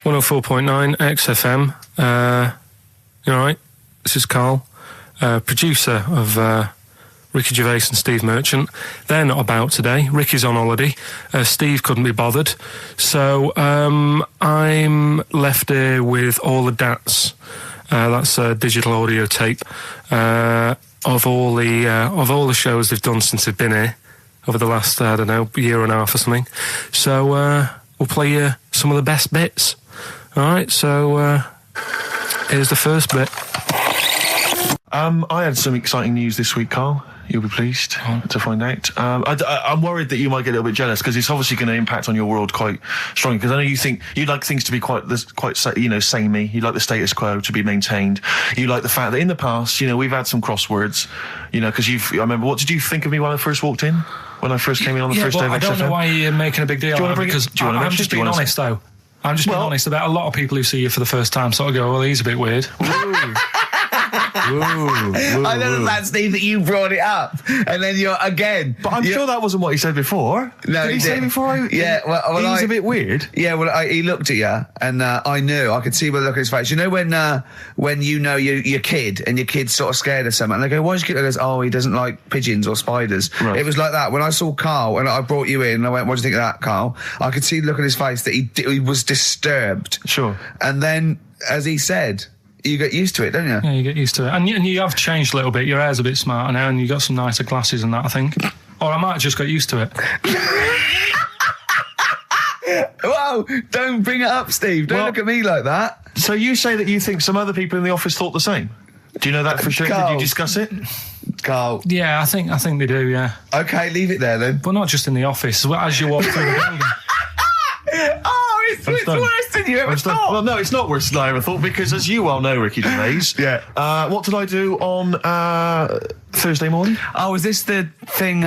104.9 XFM. You all right? This is Karl, producer of Ricky Gervais and Steve Merchant. They're not about today. Ricky's on holiday. Steve couldn't be bothered. So I'm left here with all the DATs. That's a digital audio tape of all the shows they've done since they've been here over the last, I don't know, year and a half or something. So we'll play you some of the best bits. All right, so here's the first bit. I had some exciting news this week, Karl. You'll be pleased to find out. I'm worried that you might get a little bit jealous because it's obviously going to impact on your world quite strongly. Because I know you think you'd like things to be quite samey. You like the status quo to be maintained. You like the fact that in the past, we've had some crosswords. Because I remember. What did you think of me when I first walked in? When I first came in on the first day of XFM? I don't know why you're making a big deal out of it. Because I'm just being honest, though. I'm just being honest about a lot of people who see you for the first time sort of go, well, he's a bit weird. I know that, Steve, that you brought it up, and then you're again. But I'm sure that wasn't what he said before. No, did he say before? Well, he's a bit weird. Yeah, well, he looked at you, and I knew. I could see by the look on his face. You know when you know your kid, and your kid's sort of scared of something, and they go, "Why's your kid?" He goes, "Oh, he doesn't like pigeons or spiders." Right. It was like that when I saw Karl, and I brought you in, and I went, "What do you think of that, Karl?" I could see the look on his face that he was disturbed. Sure. And then, as he said, you get used to it, don't you? Yeah, you get used to it. And you have changed a little bit. Your hair's a bit smarter now, and you got some nicer glasses and that, I think. Or I might have just got used to it. Whoa, don't bring it up, Steve. Don't look at me like that. So you say that you think some other people in the office thought the same? Do you know that for sure? Karl. Did you discuss it? Karl. Yeah, I think they do, yeah. Okay, leave it there then. But not just in the office, as you walk through the building. Oh, it's worse than you ever thought. Well, no, it's not worse than I ever thought, because as you well know, Ricky Gervais, what did I do on Thursday morning? Oh, is this the thing...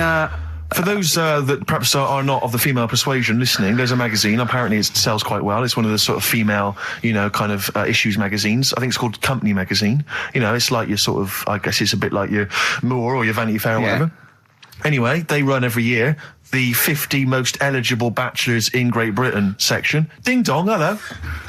For those that perhaps are not of the female persuasion listening, there's a magazine. Apparently it sells quite well. It's one of the sort of female, issues magazines. I think it's called Company Magazine. It's like your sort of, I guess it's a bit like your Moore or your Vanity Fair or whatever. Anyway, they run every year the 50 most eligible bachelors in Great Britain section. Ding dong, hello.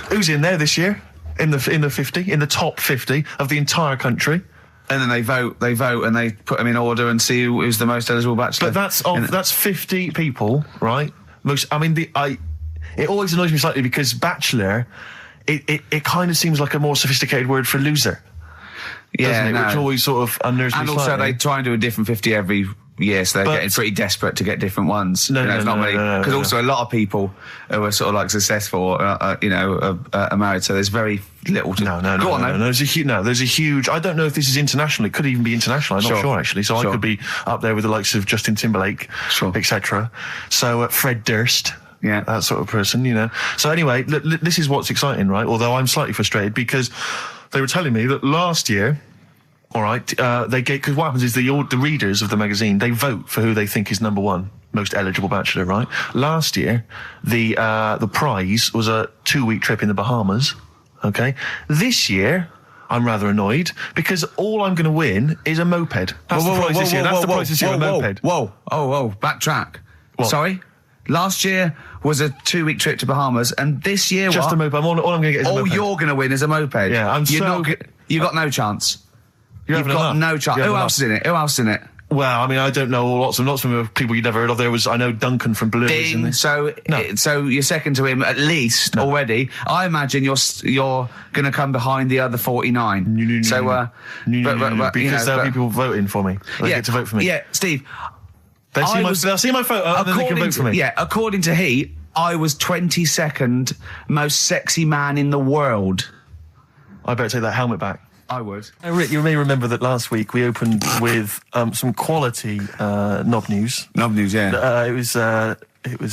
Who's in there this year? In the 50, in the top 50 of the entire country. And then they vote, and they put them in order and see who's the most eligible bachelor. But that's 50 people, right? It always annoys me slightly because bachelor, it kind of seems like a more sophisticated word for loser. Yeah, doesn't it? Which always sort of unnerves me slightly. And also they try and do a different 50 every year, so they're getting pretty desperate to get different ones. No. Because also a lot of people who are sort of like successful, are married, so there's very little to... No. There's a huge... I don't know if this is international. It could even be international. I'm not sure, actually. So I could be up there with the likes of Justin Timberlake, etc. So Fred Durst... Yeah, that sort of person, So anyway, this is what's exciting, right? Although I'm slightly frustrated because they were telling me that last year... All right, because what happens is the readers of the magazine, they vote for who they think is number one most eligible bachelor, right? Last year, the prize was a 2-week trip in the Bahamas. Okay, this year I'm rather annoyed because all I'm going to win is a moped. That's the prize this year. That's the prize this year. A moped. Whoa! Backtrack. What? Sorry. Last year was a 2-week trip to Bahamas, and this year just a moped. All I'm going to get is a moped. All you're going to win is a moped. Yeah, you got no chance. You've got no chance. Who else is in it? Well, I mean, I don't know lots of people you've never heard of. I know Duncan from Blue. Ding. So you're second to him at least already. I imagine you're going to come behind the other 49. Because there are people voting for me. They get to vote for me. Yeah, Steve. They'll see my photo and then they can vote for me. Yeah, according to Heat, I was 22nd most sexy man in the world. I better take that helmet back. I would. Rick, you may remember that last week we opened with some quality knob news. Knob news, yeah. It was Hitler's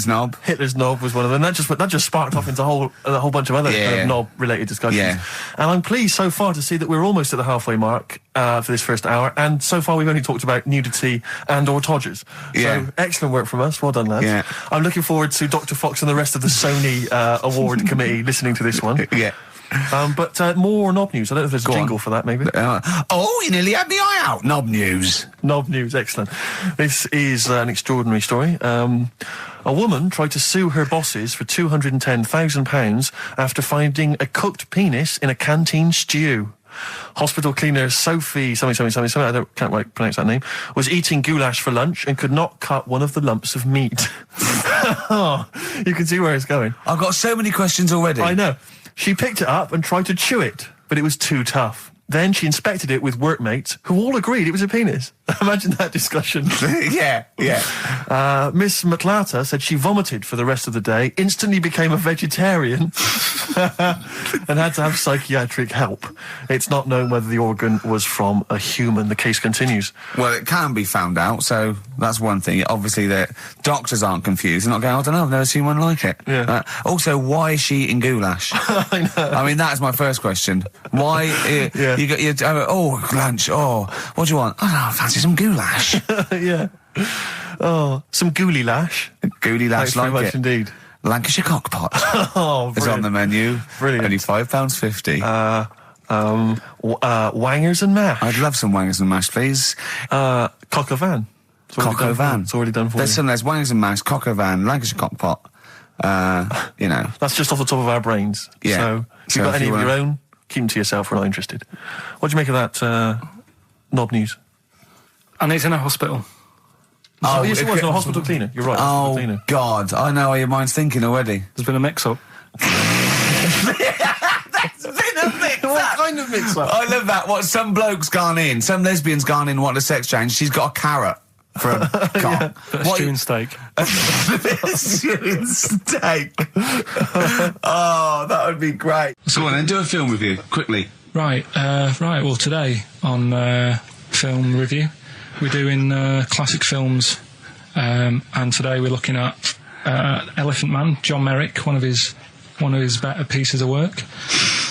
knob. Hitler's knob was one of them. That just sparked off into a whole bunch of other kind of knob-related discussions. Yeah. And I'm pleased so far to see that we're almost at the halfway mark for this first hour. And so far we've only talked about nudity and/or Todgers. Yeah. So excellent work from us. Well done, lads. Yeah. I'm looking forward to Dr. Fox and the rest of the Sony award committee listening to this one. Yeah. But more knob news. I don't know if there's a jingle for that, maybe. You nearly had the eye out. Knob news. Knob news, excellent. This is an extraordinary story. A woman tried to sue her bosses for £210,000 after finding a cooked penis in a canteen stew. Hospital cleaner Sophie, something, I can't quite pronounce that name, was eating goulash for lunch and could not cut one of the lumps of meat. You can see where it's going. I've got so many questions already. I know. She picked it up and tried to chew it, but it was too tough. Then she inspected it with workmates, who all agreed it was a penis. Imagine that discussion. Yeah. Miss Matlata said she vomited for the rest of the day, instantly became a vegetarian, and had to have psychiatric help. It's not known whether the organ was from a human. The case continues. Well, it can be found out, so that's one thing. Obviously, the doctors aren't confused. They're not going, I don't know, I've never seen one like it. Yeah. Also, why is she eating goulash? I know. I mean, that's my first question. Why? You lunch. What do you want? I don't know, I fancy some goulash. Yeah. Oh, some gooly lash. Gooly lash, Thanks very much it. Indeed. Lancashire cockpot. Oh, is on the menu. Brilliant. Only £5.50. Wangers and mash. I'd love some wangers and mash, please. Coq au vin. Coq au vin. It's already done for There's you. there's wangers and mash, coq au vin, Lancashire cockpot. That's just off the top of our brains. Yeah. So if you've got any of your own, keep them to yourself. We're not interested. What do you make of that knob news? And he's in a hospital. Yes, it was. No, hospital cleaner. You're right. Oh, cleaner. God. I know how your mind's thinking already. There's been a mix-up. What kind of mix-up? I love that. What, some bloke's gone in, some lesbian's gone in wanting a sex change. She's got a carrot for a cock. But a stew and steak. Stewing steak. Oh, that would be great. So on then, do a film review, quickly. Right. Well, today on film review, we're doing classic films, and today we're looking at Elephant Man, John Merrick, one of his better pieces of work.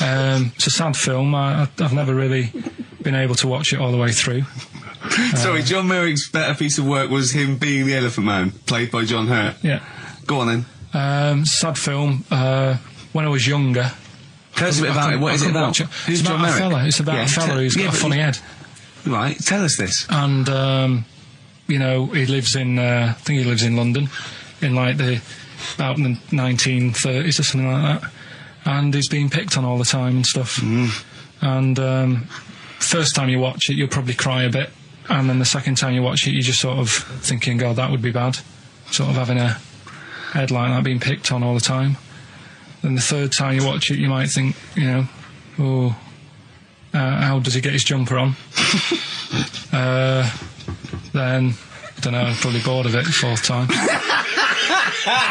It's a sad film. I've never really been able to watch it all the way through. Sorry, John Merrick's better piece of work was him being the Elephant Man, played by John Hurt. Yeah. Go on then. Sad film. When I was younger. Tell us a bit about it. What is it about? Who's John Merrick? It's about a fella who's got a funny head. Right, tell us this. And, he lives in, I think he lives in London, in like about the 1930s or something like that. And he's being picked on all the time and stuff. And first time you watch it, you'll probably cry a bit. And then the second time you watch it, you're just sort of thinking, God, that would be bad. Sort of having a head like that being picked on all the time. Then the third time you watch it, you might think, how does he get his jumper on? Then, I don't know, I'm probably bored of it the fourth time.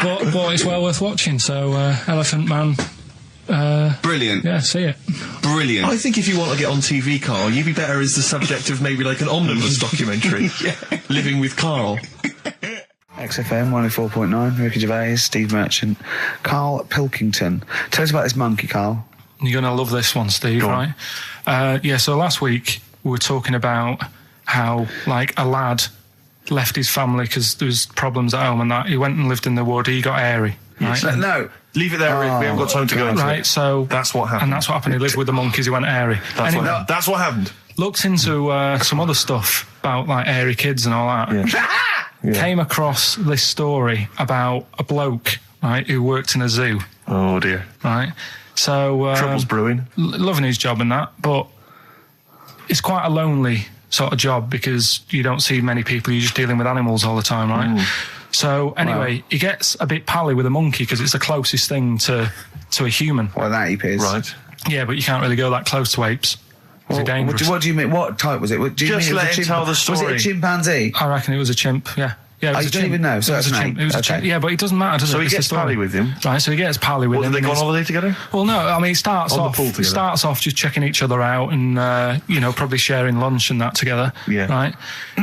but it's well worth watching, so Elephant Man. Brilliant. Yeah, see it. Brilliant. I think if you want to get on TV, Carl, you'd be better as the subject of maybe like an omnibus documentary. Living with Carl. XFM 104.9, Ricky Gervais, Steve Merchant, Karl Pilkington. Tell us about this monkey, Carl. You're going to love this one, Steve, right? So last week we were talking about how, like, a lad left his family because there was problems at home and that. He went and lived in the wood. He got airy. Right? Yes. No, leave it there, Rick. We haven't got time to go into it. Right, so... That's what happened. And that's what happened. He lived with the monkeys. He went airy. That's what happened. Looked into some other stuff about, like, airy kids and all that. Yeah. Came across this story about a bloke, right, who worked in a zoo. Oh, dear. Right? So... Trouble's brewing. Loving his job and that, but it's quite a lonely sort of job because you don't see many people. You're just dealing with animals all the time, right? So anyway, he gets a bit pally with a monkey because it's the closest thing to a human. Well, that ape is. Right. Yeah, but you can't really go that close to apes. It's dangerous. What do you mean? What type was it? Just let him tell the story. Was it a chimpanzee? I reckon it was a chimp, yeah. Yeah, it was you don't even know, so it was a chimp. It was a chimp. Yeah, but it doesn't matter, does it? So he gets pally with him. Right, so he gets pally with him. Do they go on holiday together? Well, no, I mean, he starts off just checking each other out and, probably sharing lunch and that together. Yeah. Right?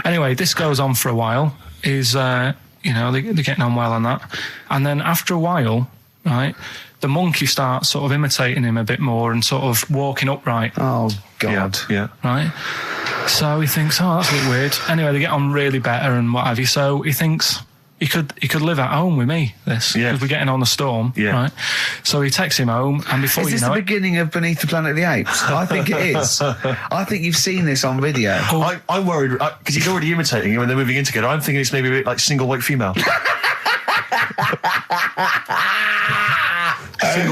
Anyway, this goes on for a while. They're getting on well on that. And then after a while, right, the monkey starts sort of imitating him a bit more and sort of walking upright. Oh, God. Yeah. Right? So he thinks, that's a bit weird. Anyway, they get on really better and what have you. So he thinks he could live at home with me, because we're getting on a storm. Yeah. Right? So he takes him home, and before is you this know the it... beginning of Beneath the Planet of the Apes? I think it is. I think you've seen this on video. I'm worried, because he's already imitating him and they're moving in together. I'm thinking it's maybe a bit like Single White Female. Single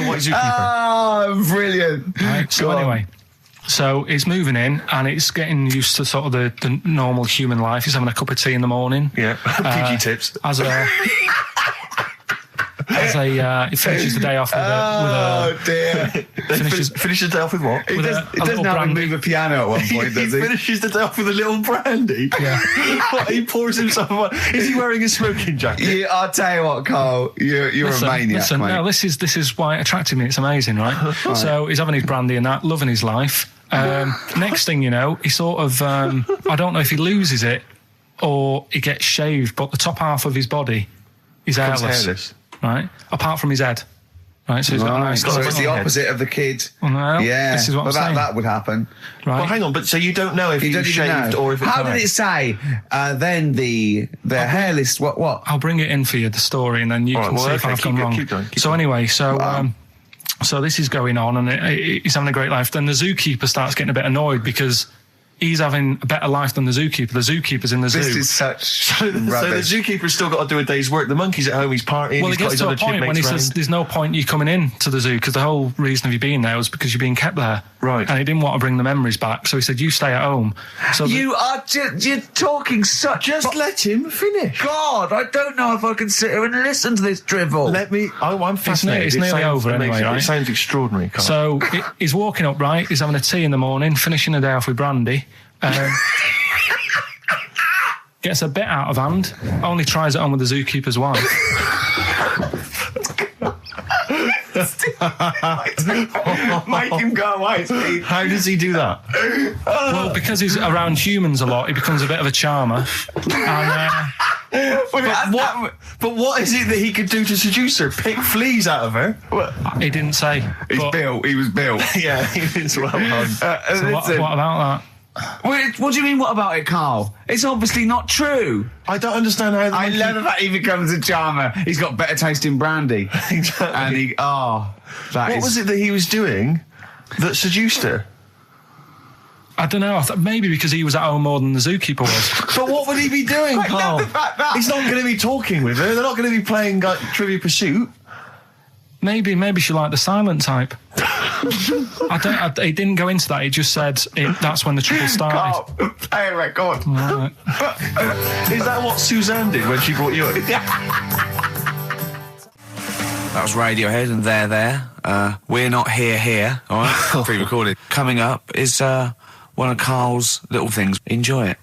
White Zookeeper. Oh, brilliant. Right, so anyway... So he's moving in, and it's getting used to sort of the normal human life. He's having a cup of tea in the morning. Yeah, PG tips. He finishes the day off with a dear. Finishes the day off with what? He doesn't have to move a piano at one point, does he? He finishes the day off with a little brandy. Yeah. He pours himself one. Is he wearing a smoking jacket? Yeah, I'll tell you what, Carl. You're a maniac, mate. No, this is why it attracted me. It's amazing, right? So he's having his brandy and that, loving his life. Next thing you know, he sort of, I don't know if he loses it or he gets shaved, but the top half of his body is hairless. Right? Apart from his head. Right, so he's got a nice... So it's the opposite of the kid. Well, no, yeah, this is what I'm saying. That would happen. Right. Well, hang on, but so you don't know if he's shaved or if it's... How did it say, then the hairless... What? I'll bring it in for you, the story, and then you can see if I've gone wrong. Keep going. Anyway, so this is going on, and he's having a great life. Then the zookeeper starts getting a bit annoyed because he's having a better life than the zookeeper. The zookeeper's in the zoo. This is such so the zookeeper's still got to do a day's work. The monkey's at home, he's partying, well, he's got his other point when he says there's no point you coming in to the zoo because the whole reason of you being there was because you're being kept there. Right. And he didn't want to bring the memories back, so he said, you stay at home. So you're talking such... Just let him finish. God, I don't know if I can sit here and listen to this drivel. I'm fascinated. It's nearly over anyway, right? It sounds extraordinary, Carl. So he's walking up, right? He's having a tea in the morning, finishing the day off with brandy. Gets a bit out of hand, only tries it on with the zookeeper's wife. Make him go away, Steve. How does he do that? Well, because he's around humans a lot, he becomes a bit of a charmer. But what is it that he could do to seduce her? Pick fleas out of her? He didn't say. He was built. Yeah, he was well done. So what about that? What do you mean, what about it, Carl? It's obviously not true. I don't understand how... I love the fact he becomes a charmer. He's got better taste in brandy. Exactly. And what was it that he was doing that seduced her? I don't know. I thought maybe because he was at home more than the zookeeper was. But what would he be doing, Carl? He's not going to be talking with her. They're not going to be playing Trivia Pursuit. Maybe she liked the silent type. He didn't go into that. He just said that's when the trouble started. Carl, play a record. Right. Is that what Suzanne did when she brought you in? That was Radiohead, and they're there. We're not here. All right, pre-recorded. Coming up is one of Carl's little things. Enjoy it.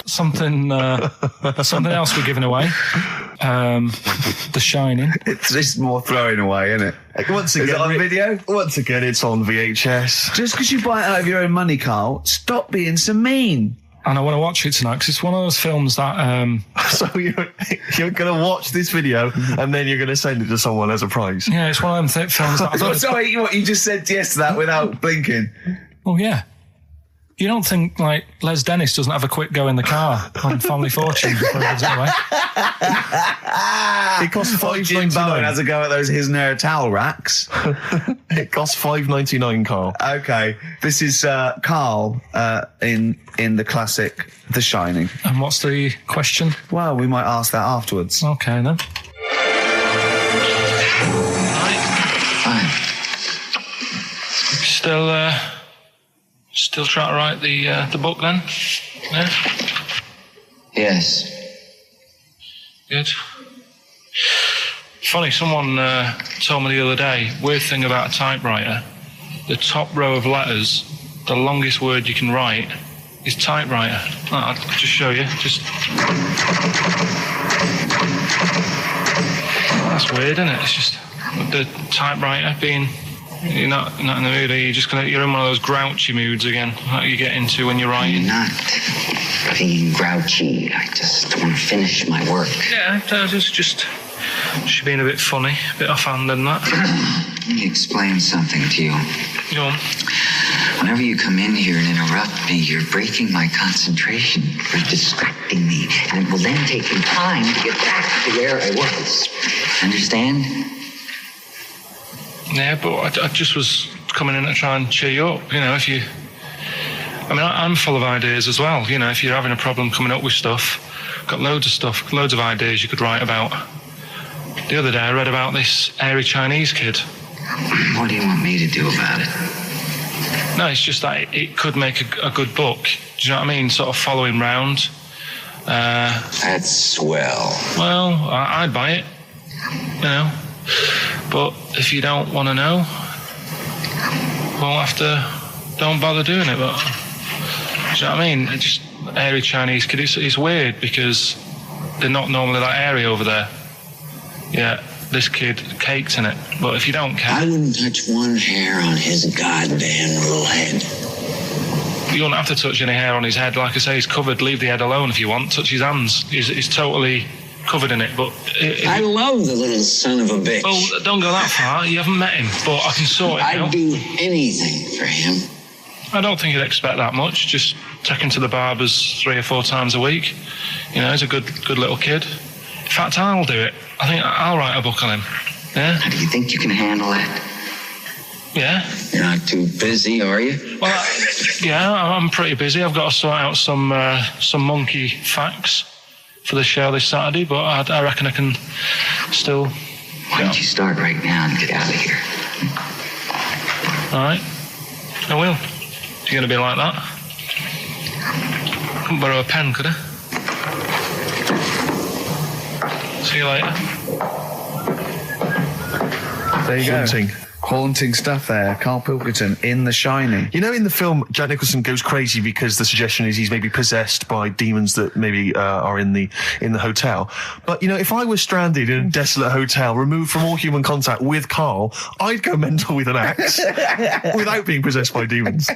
Something else we're giving away. The Shining. It's just more throwing away, isn't it? Once again, is it on video? Once again, it's on VHS. Just because you buy it out of your own money, Carl, stop being so mean. And I want to watch it tonight because it's one of those films that... So you're going to watch this video and then you're going to send it to someone as a prize? Yeah, it's one of them films that... Sorry, what you just said yes to that without blinking? Well, yeah. You don't think, like, Les Dennis doesn't have a quick go in the car on Family Fortune before he gives it away? It costs $5.99. Jim Bowen has a go at those his and her towel racks. It costs $5.99, Carl. Okay, this is Carl in the classic The Shining. And what's the question? Well, we might ask that afterwards. Okay, then. Fine. Still trying to write the book then? Yeah? Yes. Good. Funny, someone told me the other day, weird thing about a typewriter, the top row of letters, the longest word you can write is typewriter. I'll just show you. That's weird, isn't it? It's just the typewriter being... You're not in the mood, are you? You're in one of those grouchy moods again, like you get into when you're writing. I'm not being grouchy. I just want to finish my work. Yeah, just being a bit funny, a bit offhand and that. Let me explain something to you. Go on. Whenever you come in here and interrupt me, you're breaking my concentration. You're distracting me. And it will then take me time to get back to where I was. Understand? Yeah, but I just was coming in to try and cheer you up. You know, if you... I mean, I'm full of ideas as well. You know, if you're having a problem coming up with stuff, got loads of stuff, loads of ideas you could write about. The other day I read about this airy Chinese kid. What do you want me to do about it? No, it's just that it could make a good book. Do you know what I mean? Sort of following round. That's swell. Well, I'd buy it. You know. But if you don't want to know, we'll have to... Don't bother doing it, but... Do you know what I mean? It's just airy Chinese kid. It's weird because they're not normally that airy over there. Yeah, this kid caked in it. But if you don't care... I wouldn't touch one hair on his goddamn little head. You don't have to touch any hair on his head. Like I say, he's covered. Leave the head alone if you want. Touch his hands. He's totally covered in it. But I love the little son of a bitch. Well, don't go that far. You haven't met him. But I can sort it out. I'd do anything for him. I don't think he'd expect that much. Just take him to the barbers 3 or 4 times a week. You know, he's a good little kid. In fact, I'll do it. I think I'll write a book on him. Yeah? Do you think you can handle that? Yeah. You're not too busy, are you? Well, yeah, I'm pretty busy. I've got to sort out some monkey facts for the show this Saturday, but I reckon I can still... Why don't you start right now and get out of here? All right. I will. You're going to be like that? Couldn't borrow a pen, could I? See you later. There you Haunting. go. Haunting stuff there. Karl Pilkington in The Shining. You know, in the film, Jack Nicholson goes crazy because the suggestion is he's maybe possessed by demons that maybe are in the hotel. But, you know, if I was stranded in a desolate hotel, removed from all human contact with Karl, I'd go mental with an axe without being possessed by demons.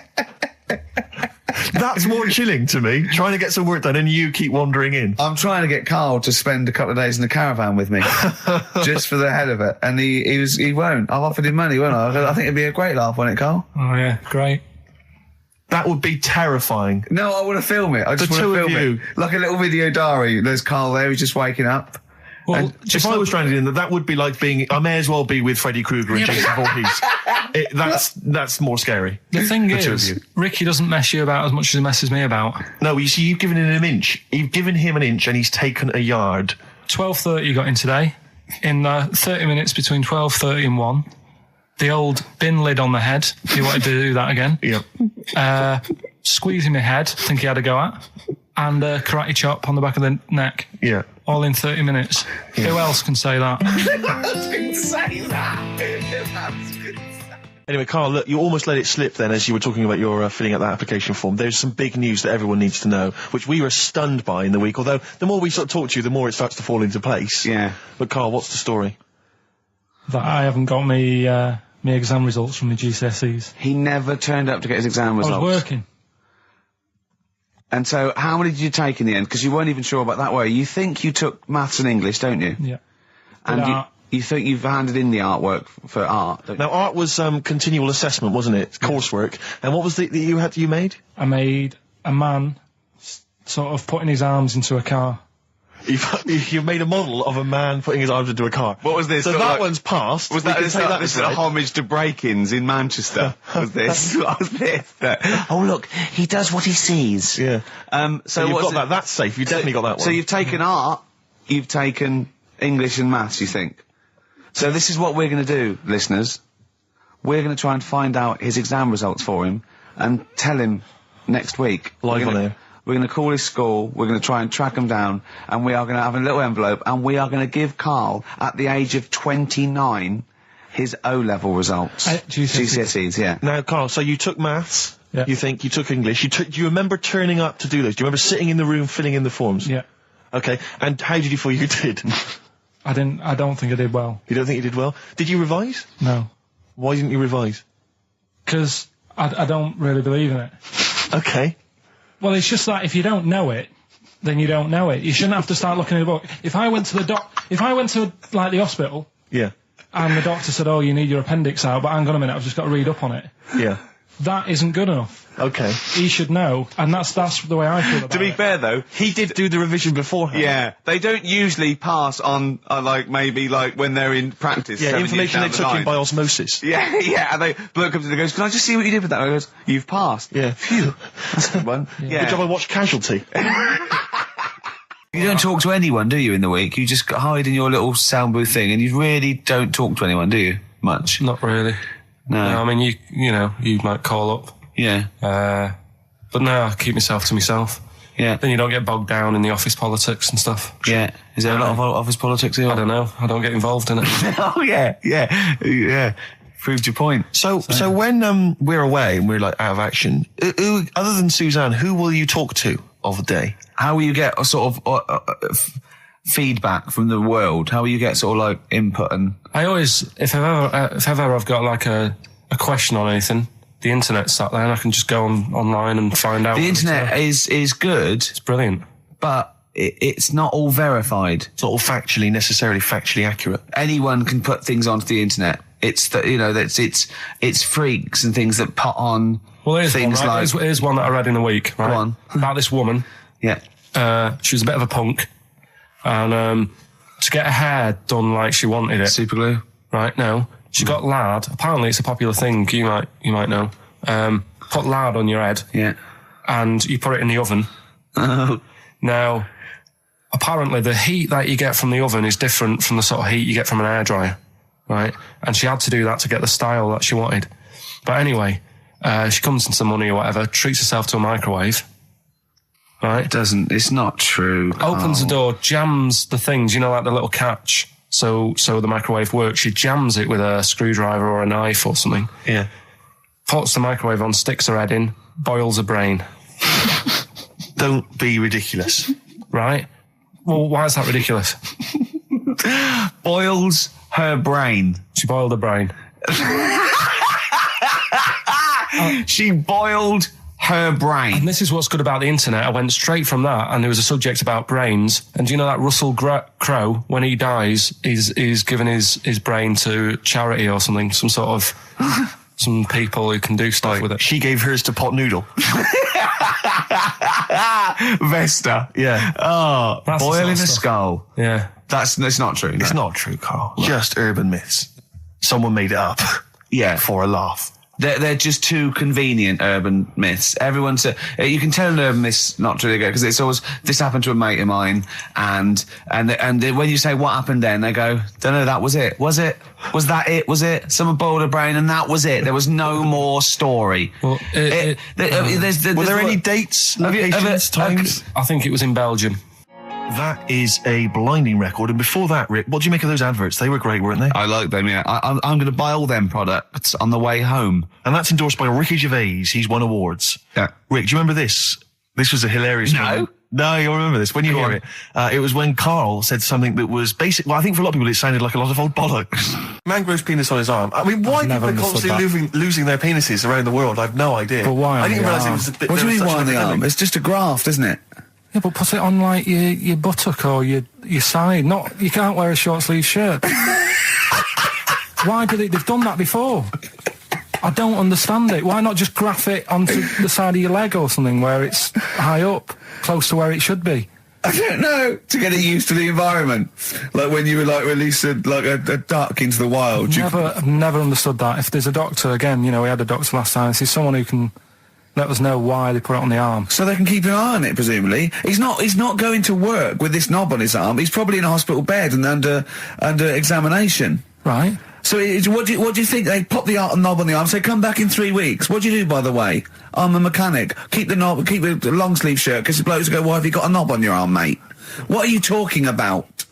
That's more chilling to me, trying to get some work done and you keep wandering in. I'm trying to get Karl to spend a couple of days in the caravan with me, just for the hell of it. And he won't. I've offered him money, won't I? I think it'd be a great laugh, wouldn't it, Karl? Oh, yeah, great. That would be terrifying. No, I want to film it. I just want to film it. Like a little video diary. There's Karl there, he's just waking up. Well, if I was stranded in that would be like being... I may as well be with Freddy Krueger and Jason Voorhees. That's more scary. The thing is, Ricky doesn't mess you about as much as he messes me about. No, you see, you've given him an inch. You've given him an inch and he's taken a yard. 12:30 you got in today. In 30 minutes between 12:30 and 1. The old bin lid on the head. He wanted to do that again. Yeah. Squeezing my head, think he had a go at. And karate chop on the back of the neck. Yeah. All in 30 minutes. Yeah. Who else can say that? Anyway, Karl, look, you almost let it slip then as you were talking about your filling out that application form. There's some big news that everyone needs to know, which we were stunned by in the week, although the more we sort of talk to you, the more it starts to fall into place. Yeah. But, Karl, what's the story? That I haven't got me exam results from the GCSEs. He never turned up to get his exam results. I was working. And so, how many did you take in the end? Because you weren't even sure about that, were you? You think you took maths and English, don't you? Yeah. And you think you've handed in the artwork for art, don't you? Now, art was continual assessment, wasn't it? Coursework. And what was it that you made? I made a man sort of putting his arms into a car. You've made a model of a man putting his arms into a car. What was this? So that one's passed. Was that a homage to break-ins in Manchester? Was this? What was this? Oh, look, he does what he sees. Yeah. So you've got that. That's safe. You've definitely got that one. So you've taken art, you've taken English and maths, you think? So this is what we're going to do, listeners. We're going to try and find out his exam results for him and tell him next week. Live on air. We're going to call his school, we're going to try and track him down, and we are going to have a little envelope, and we are going to give Karl, at the age of 29, his O-level results. GCSEs, yeah. Now, Karl, so you took maths, yeah. You think, you took English, do you remember turning up to do those? Do you remember sitting in the room filling in the forms? Yeah. Okay, and how did you feel you did? I don't think I did well. You don't think you did well? Did you revise? No. Why didn't you revise? Because I don't really believe in it. Okay. Well, it's just that if you don't know it, then you don't know it. You shouldn't have to start looking at a book. If I went to like the hospital, yeah, and the doctor said, "Oh, you need your appendix out," but hang on a minute, I've just got to read up on it. Yeah. that isn't good enough. Okay. He should know, and that's the way I feel about it. To be fair, though, He did do the revision beforehand. yeah, they don't usually pass on, maybe when they're in practice. Yeah, 7 years information down they the took in line. by osmosis. Yeah, yeah, and they bloke comes in and goes, "Can I just see what you did with that?" And I goes, "You've passed." Yeah. Phew, that's a good one. Yeah. Good job I watched Casualty. You don't talk to anyone, do you, in the week? You just hide in your little sound booth thing, and you really don't talk to anyone, do you? Much? Not really. No. I mean, you might call up. Yeah. But no, I keep myself to myself. Yeah. Then you don't get bogged down in the office politics and stuff. Yeah. Is there a lot of office politics here? I don't know. I don't get involved in it. Oh, yeah. Proved your point. So when we're away and we're out of action, who, other than Suzanne, who will you talk to of the day? How will you get a sort of feedback from the world? How will you get sort of input and... I always, if ever I've got a question on anything, the internet's sat there and I can just go online and find out. The internet is good. It's brilliant. But it's not all verified. It's not all necessarily factually accurate. Anyone can put things onto the internet. It's it's freaks and things that put on things one, right? like... Here's one that I read in a week, right? Go on. About this woman. Yeah. She was a bit of a punk. And to get her hair done like she wanted it. Super glue. Right, no. She got lard. Apparently it's a popular thing, you might know. Put lard on your head. Yeah. And you put it in the oven. Oh. Now, apparently the heat that you get from the oven is different from the sort of heat you get from an hairdryer. Right? And she had to do that to get the style that she wanted. But anyway, she comes into money or whatever, treats herself to a microwave. Right? It's not true. Opens the door, jams the things, like the little catch. So the microwave works. She jams it with a screwdriver or a knife or something. Yeah. Puts the microwave on, sticks her head in, boils her brain. Don't be ridiculous. Right? Well, why is that ridiculous? Boils her brain. She boiled her brain. She boiled her brain. And this is what's good about the internet. I went straight from that, and there was a subject about brains. And do you know that Russell Crowe, when he dies, is giving his brain to charity or something, some sort of some people who can do stuff with it. She gave hers to Pot Noodle. Vesta. Yeah. Oh, That's boiling the a sort of skull. Yeah. It's not true. No. It's not true, Carl. Just urban myths. Someone made it up. Yeah. For a laugh. They're just too convenient urban myths. Everyone's you can tell an urban myth's not true because it's always this happened to a mate of mine, and when you say what happened then, they go, don't know, that was it. Was it? Was that it? Was it? Someone boiled a brain and that was it. There was no more story. Well, Were there any dates, locations, times? I think it was in Belgium. That is a blinding record. And before that, Rick, what do you make of those adverts? They were great, weren't they? I like them, yeah. I'm going to buy all them products on the way home. And that's endorsed by Ricky Gervais. He's won awards. Yeah. Rick, do you remember this? This was a hilarious moment. No, you'll remember this when you hear it. It was when Karl said something that was basic. Well, I think for a lot of people it sounded like a lot of old bollocks. Man grows penis on his arm. I mean, why people are constantly losing their penises around the world? I have no idea. But why? I didn't realise it was a bit. What do you mean why on the arm? It's just a graft, isn't it? Yeah, but put it on like your buttock or your side. You can't wear a short sleeve shirt. Why did they've done that before? I don't understand it. Why not just graph it onto the side of your leg or something where it's high up, close to where it should be? I don't know. To get it used to the environment, like when you were released a duck into the wild. I've never understood that. If there's a doctor, again, we had a doctor last time. There's someone who can let us know why they put it on the arm. So they can keep an eye on it, presumably. He's not going to work with this knob on his arm. He's probably in a hospital bed and under examination. Right. So what do you think? They pop the knob on the arm, say, come back in 3 weeks. What do you do, by the way? I'm a mechanic. Keep the long sleeve shirt, because the blokes go, why have you got a knob on your arm, mate? What are you talking about?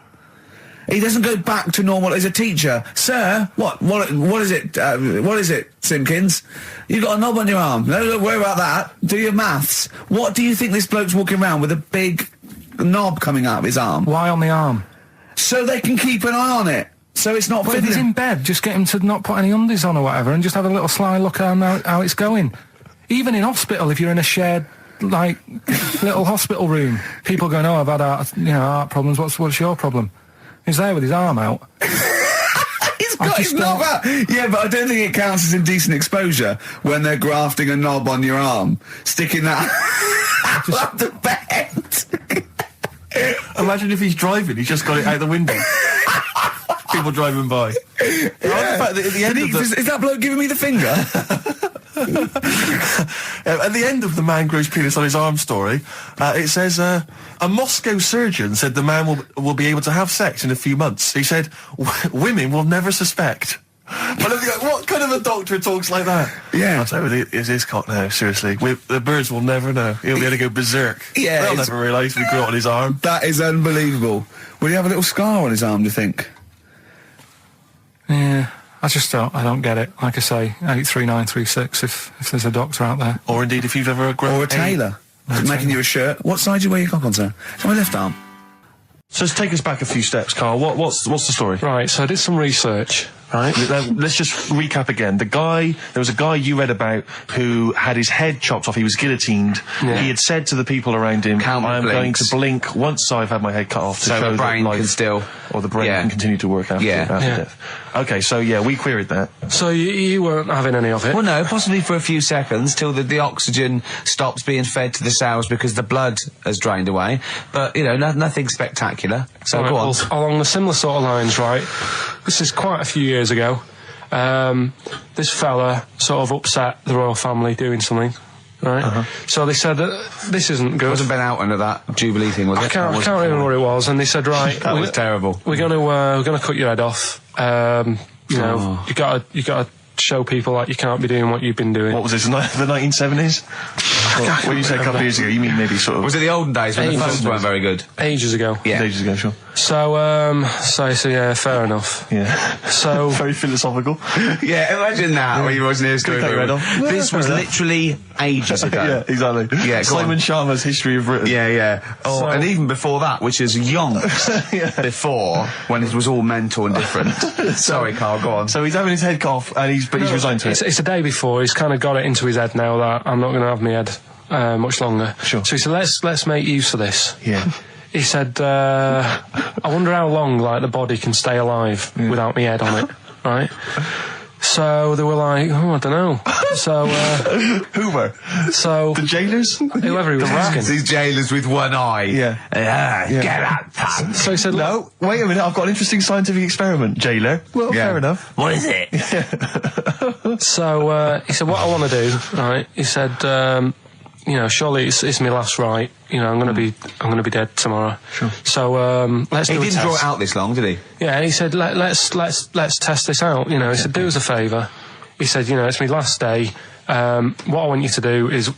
He doesn't go back to normal as a teacher. Sir, what is it? What is it, Simpkins? You got a knob on your arm. No, don't worry about that. Do your maths. What do you think this bloke's walking around with a big knob coming out of his arm? Why on the arm? So they can keep an eye on it. So it's not... But if he's in bed, just get him to not put any undies on or whatever and just have a little sly look at how it's going. Even in hospital, if you're in a shared, little hospital room, people going, oh, I've had heart problems. What's your problem? He's there with his arm out. He's It's not that. Yeah, but I don't think it counts as indecent exposure when they're grafting a knob on your arm, sticking that up the bed. Imagine if he's driving, he's just got it out the window. People driving by. Yeah. The fact that at the end Is that bloke giving me the finger? At the end of the man grows penis on his arm story, it says, a Moscow surgeon said the man will be able to have sex in a few months. He said, women will never suspect. But what kind of a doctor talks like that? Yeah. I'll tell you, it's his cock now, seriously. The birds will never know. He'll be able to go berserk. Yeah. They'll never realise we grew it on his arm. That is unbelievable. Will he have a little scar on his arm, do you think? Yeah. I don't get it. Like I say, 83936 if there's a doctor out there. Or indeed if you've ever grown... Or a tailor. Making you a shirt. What side do you wear your cock on, sir? It's on my left arm. So let's take us back a few steps, Carl. What's the story? Right, so I did some research, right? Let's just recap again. There was a guy you read about who had his head chopped off. He was guillotined. Yeah. He had said to the people around him, I'm going to blink once I've had my head cut off to show the brain that life, can still... or the brain can continue to work after death. Okay, so we queried that. So you weren't having any of it? Well, no, possibly for a few seconds till the oxygen stops being fed to the cells because the blood has drained away. But, nothing spectacular. So right, go on. Well, along the similar sort of lines, right? This is quite a few years ago. This fella sort of upset the royal family doing something, right? So they said, this isn't good. It wasn't Ben Alton at that Jubilee thing, was it? I can't remember what it was. And they said, right, that was terrible. We're gonna cut your head off. You gotta show people like you can't be doing what you've been doing. What was this, the 1970s? What you said a couple of years ago, you mean maybe sort of... Was it the olden days when the phones weren't very good? Ages ago. Yeah. Ages ago, sure. So yeah, fair enough. Yeah. So... Very philosophical. Yeah, imagine that when you watching the history. This was literally ages ago. Yeah, exactly. Yeah, Simon Sharma's History of Britain. Yeah. Oh, and even before that, which is yonks before, when it was all mental and different. Sorry, Carl, go on. So he's having his head cut off, and he's resigned to it. It's a day before. He's kind of got it into his head now that I'm not going to have my head much longer. Sure. So he said, let's make use of this. Yeah. He said, I wonder how long, the body can stay alive without my head on it, right? So they were like, I don't know. So, Who were? So... The jailers? Whoever he was asking. These jailers with one eye. Yeah. Get out, pal. So he said, No, wait a minute, I've got an interesting scientific experiment, jailer. Well, fair enough. What is it? So, he said, what I want to do, right, he said, surely it's my last right. I'm going to be dead tomorrow. Sure. So, let's do a test. He didn't draw it out this long, did he? Yeah, and he said, let's test this out. He said, do us a favour. He said, it's my last day. What I want you to do is,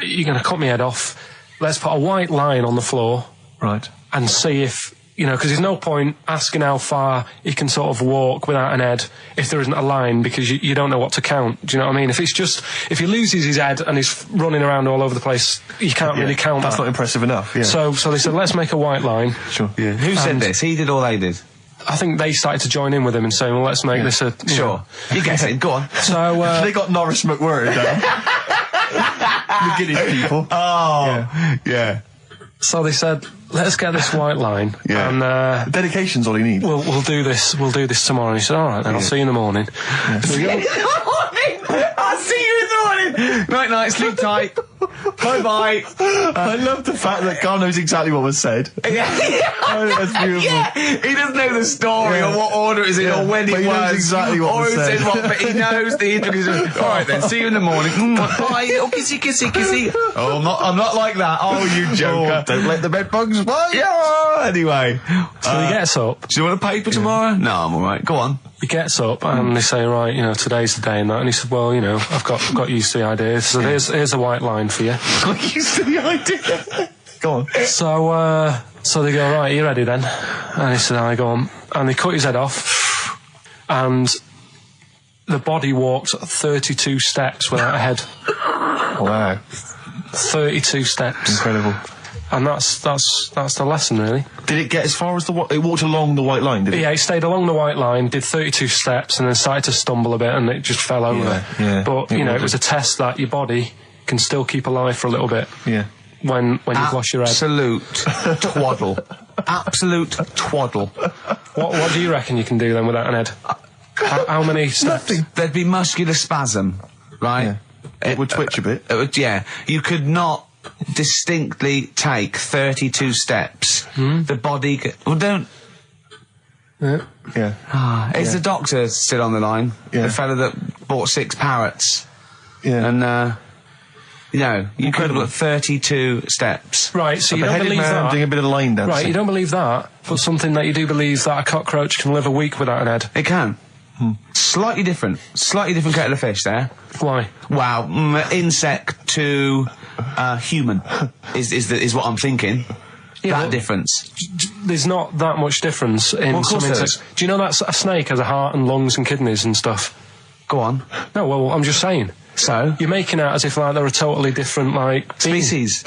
you're going to cut my head off. Let's put a white line on the floor. Right. And see if, because there's no point asking how far he can sort of walk without an head if there isn't a line, because you don't know what to count. Do you know what I mean? If he loses his head and he's running around all over the place, you can't really count That's that. not impressive enough, yeah. So they said, let's make a white line. Sure. Yeah. Who said this? He did or they did? I think they started to join in with him and saying, well, let's make this a... Sure. You guess it. Go on. So, they got Norris McWhirter down. The Guinness people. Oh. Yeah. So they said, let's get this white line. Yeah. And dedication's all he needs. We'll do this tomorrow. And he said, all right, then I'll see you in the morning. Yeah. I'll see you in the morning. Night, sleep tight. Bye. I love the fact that Carl knows exactly what was said. That's beautiful. Yeah. He doesn't know the story or what order it is in or when but it he was. knows exactly what was said. But he knows the intricacies. All right then, see you in the morning. Bye. Oh, kissy. Oh, I'm not like that. Oh, you joker. Don't let the bed bugs bite. Yeah. Anyway. So he gets up. Do you want a paper tomorrow? No, I'm all right. Go on. He gets up and they say, right, today's the day and that. And he said, well, I've got used to the idea. So here's a white line for you. Got used to the idea. Go on. So they go, right, are you ready then? And he said, I go on. And they cut his head off. And the body walked 32 steps without a head. Wow. 32 steps. Incredible. And that's the lesson, really. Did it get as far as it walked along the white line, did it? Yeah, it stayed along the white line, did 32 steps, and then started to stumble a bit, and it just fell over. Yeah. But, it was a test that your body can still keep alive for a little bit. Yeah. When you've lost your head. Absolute twaddle. Absolute twaddle. What do you reckon you can do then without an head? How many steps? Nothing. There'd be muscular spasm, right? Yeah. It would twitch a bit. It would, yeah. You could not distinctly take 32 steps. The body... Well, don't... Yeah. Is the doctor still on the line? Yeah. The fella that bought 6 parrots. Yeah. And, you could have got 32 steps. Right, so A you don't beheaded believe man that. doing a bit of line dancing. Right, you don't believe that, but something that you do believe that a cockroach can live a week without an head. It can. Slightly different kettle of fish there. Why? Wow, insect to human is what I'm thinking. Yeah, that difference. There's not that much difference in Well, of some course there insects. Do you know that a snake has a heart and lungs and kidneys and stuff? Go on. No, well, I'm just saying. So? You're making out as if like they're a totally different Species.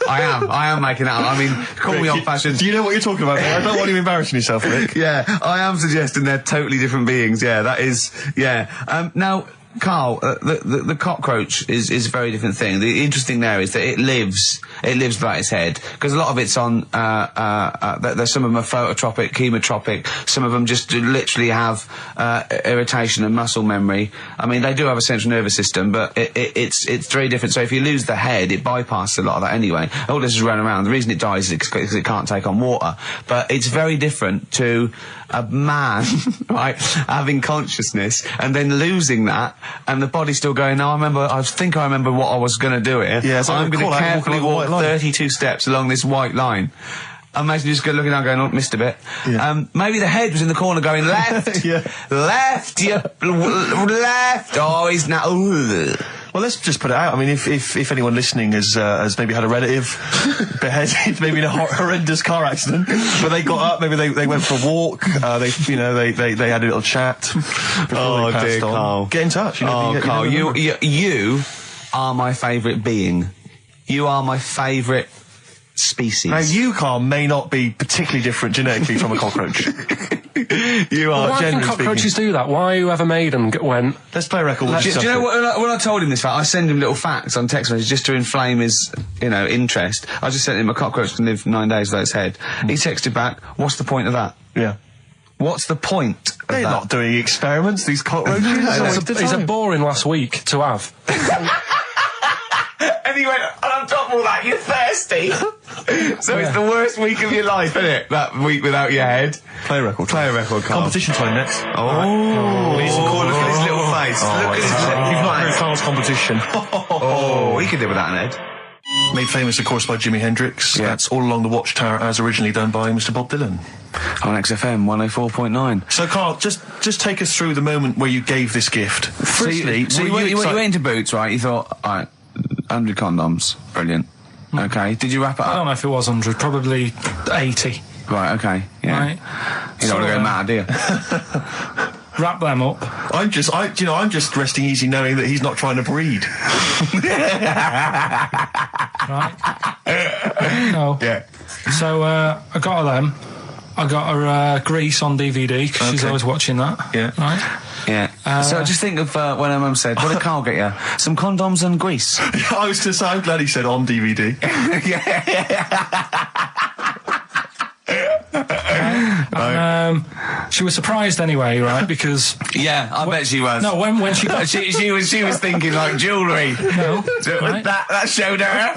I am making out. I mean, call me old-fashioned. Do you know what you're talking about? I don't want you embarrassing yourself, Rick. Yeah, I am suggesting they're totally different beings. Yeah, that is. Yeah. Now, Karl, the cockroach is a very different thing. The interesting there is that it lives without its head, because a lot of it's on. There's some of them are phototropic, chemotropic. Some of them just literally have irritation and muscle memory. I mean, they do have a central nervous system, but it's very different. So if you lose the head, it bypasses a lot of that anyway. All this is running around. The reason it dies is because it can't take on water. But it's very different to a man, right, having consciousness and then losing that, and the body still going, no, I think I remember what I was going to do here. Yeah, so I'm going to carefully walk 32 steps along this white line. Imagine just looking down going, oh, missed a bit. Yeah. Maybe the head was in the corner going, left, left, left. Oh, he's now... Well, let's just put it out. I mean, if anyone listening has maybe had a relative beheaded, maybe in a horrendous car accident, but they got up, maybe they went for a walk, they had a little chat before they passed on. Karl. Get in touch. Karl, you are my favourite being. You are my favourite species. Now, you, Karl, may not be particularly different genetically from a cockroach. You are. Why can cockroaches do that? Why whoever made them went... Let's play a record. Do you know what, when I told him this fact, I send him little facts on text messages just to inflame his, interest. I just sent him a cockroach can live 9 days without its head. He texted back, what's the point of that? Yeah. What's the point of They're that? not doing experiments, these cockroaches. He's a boring last week to have. And he went, and on top of all that, you're thirsty. So it's the worst week of your life, isn't it? That week without your head. Play a record. Karl. Competition time next. Look at his little face. Look at his little face. You've not heard Karl's competition. He could live without an head. Made famous, of course, by Jimi Hendrix. Yeah. That's All Along the Watchtower, as originally done by Mr. Bob Dylan. On XFM 104.9. So, Karl, just take us through the moment where you gave this gift. Firstly, so you went into Boots, right? You thought, all right, 100 condoms, brilliant. Okay, did you wrap it I up? don't know if it was 100, probably 80. Right, okay, yeah. Right. You don't want to go mad, do you? Wrap them up. I'm just resting easy knowing that he's not trying to breed. Right? No. Yeah. So, I got her them. I got her Grease on DVD, because she's always watching that. Yeah. Right? Yeah. So just think of when her mum said, what did Karl get you? Some condoms and grease. I was just, I'm glad he said on DVD. And, she was surprised anyway, right? Because yeah, I bet she was. no, when she got she was thinking like jewellery. no, So right? that showed her.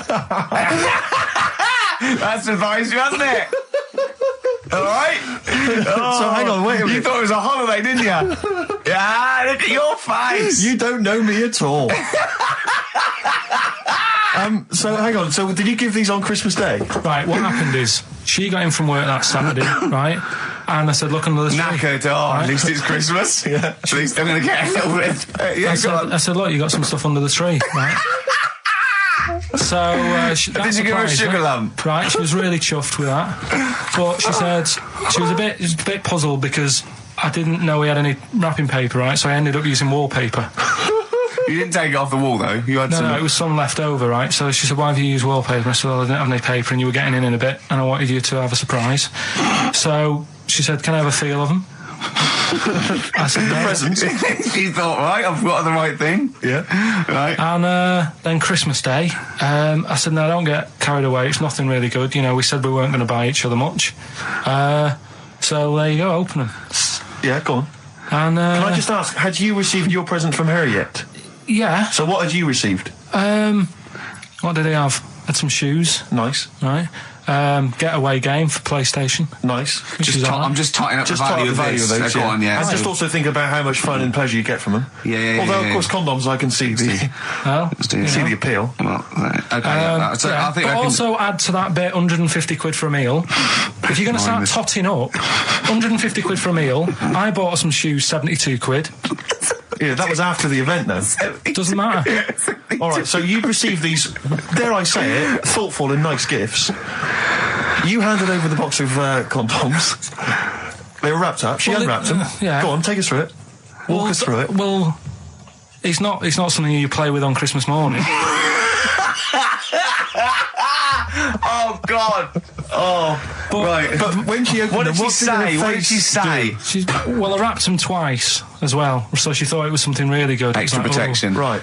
That surprised you, hasn't it? All right. So hang on, wait a minute. You thought it was a holiday, didn't you? Yeah, look at your face. You don't know me at all. So hang on. So did you give these on Christmas Day? Right, what happened is she got in from work that Saturday, right? And I said, look under the tree. Knackered. At least it's Christmas. Yeah. At least I'm going to get a little bit. I said, look, you got some stuff under the tree, right? So did you give her a sugar lump? Right, she was really chuffed with that. But she said she was a bit puzzled because I didn't know we had any wrapping paper, right? So I ended up using wallpaper. You didn't take it off the wall though. You had some. No, it was some left over, right? So she said, "Why have you used wallpaper?" I said, "Well, I didn't have any paper, and you were getting in a bit, and I wanted you to have a surprise." So she said, "Can I have a feel of them?" I said, "No." Presents. She thought, right, I've got the right thing. Yeah. Right. And then Christmas Day, I said, "No, don't get carried away. It's nothing really good. You know, we said we weren't going to buy each other much. So there you go, open them." Yeah, go on. And can I just ask, had you received your present from her yet? Yeah. So what had you received? What did he have? Had some shoes. Nice. Right. Getaway game for PlayStation. Nice. I'm just tightening up the value of those. Go on, yeah. And just also think about how much fun and pleasure you get from them. Yeah. Although, of course, condoms, I can see the the appeal. Well, okay. So I think but also add to that bit 150 quid for a meal. If you're going to start totting up, 150 quid for a meal. I bought some shoes, 72 quid. Yeah, that was after the event, though. Doesn't matter. All right, so you received these, dare I say it, thoughtful and nice gifts. You handed over the box of condoms. They were wrapped up. She unwrapped them. Yeah. Go on, take us through it. Walk us through it. Well, it's not something you play with on Christmas morning. Oh God! Oh, right. But when she opened them, what did she say? I wrapped them twice as well, so she thought it was something really good. Extra protection, right?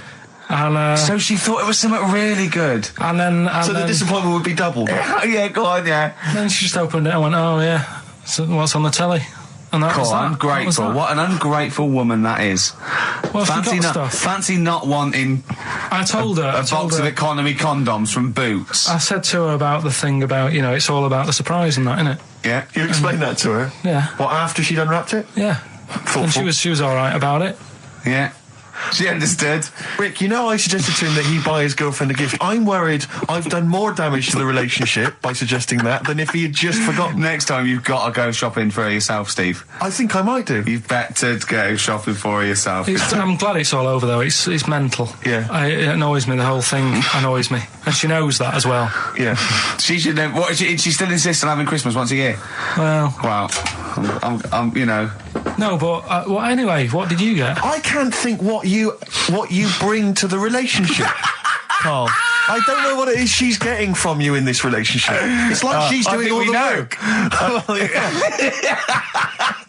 And so she thought it was something really good. And then the disappointment would be doubled. Yeah, go on, yeah. And then she just opened it and went, "Oh yeah, so what's on the telly?" And that was that. Ungrateful. What an ungrateful woman that is. Well, fancy not wanting. I told her a box of economy condoms from Boots. I said to her about the thing about, it's all about the surprise and that, innit? Yeah. You explained that to her? Yeah. What, after she'd unwrapped it? Yeah. Thoughtful. And she was all right about it. Yeah. She understood. Rick, I suggested to him that he buy his girlfriend a gift. I'm worried I've done more damage to the relationship by suggesting that than if he had just forgotten. Next time you've got to go shopping for her yourself, Steve. I think I might do. You've better go shopping for her yourself. I'm glad it's all over, though. It's mental. Yeah. It annoys me. The whole thing annoys me. And she knows that as well. Yeah. She should know. She still insists on having Christmas once a year? Well. Wow. I'm No, but anyway, what did you get? I can't think what you bring to the relationship, Carl. I don't know what it is she's getting from you in this relationship. It's like she's doing all the work.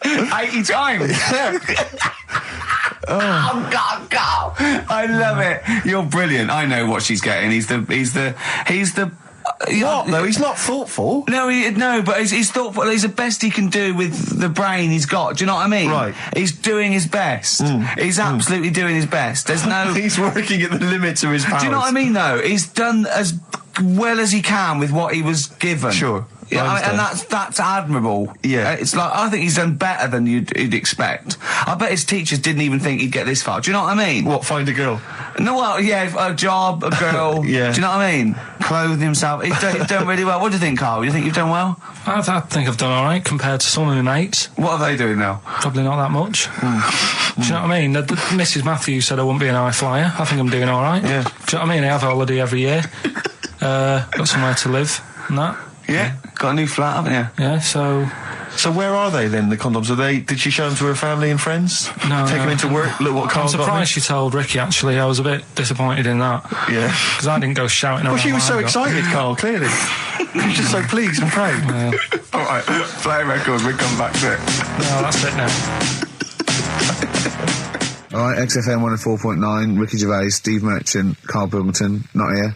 80 times. Oh God! I love it. You're brilliant. I know what she's getting. He's the. What? No, he's not thoughtful. No, but he's thoughtful. He's the best he can do with the brain he's got. Do you know what I mean? Right. He's doing his best. He's absolutely doing his best. There's no. He's working at the limits of his powers. Do you know what I mean? Though he's done as well as he can with what he was given. Sure. Yeah, and that's admirable. Yeah, it's like I think he's done better than you'd expect. I bet his teachers didn't even think he'd get this far. Do you know what I mean? What, find a girl? No, well, yeah, a job, a girl. Yeah. Do you know what I mean? Clothe himself. He's done really well. What do you think, Carl? You think you've done well? I think I've done all right compared to some of my mates. What are they doing now? Probably not that much. Do you know what I mean? Mrs. Matthews said I wouldn't be an high flyer. I think I'm doing all right. Yeah. Do you know what I mean? I have a holiday every year. Got somewhere to live and that. Yeah, got a new flat, haven't you? Yeah, so where are they then, the condoms? Did she show them to her family and friends? No. Take them into work? Look what Carl got me? I'm surprised she told Ricky, actually. I was a bit disappointed in that. Yeah. Because I didn't go shouting around. Well, she was so excited, Carl, clearly. She was just so pleased and proud. Yeah. All right, play a record, we'll come back to it. No, that's it now. All right, XFM 104.9, Ricky Gervais, Steve Merchant, Karl Pilkington, not here.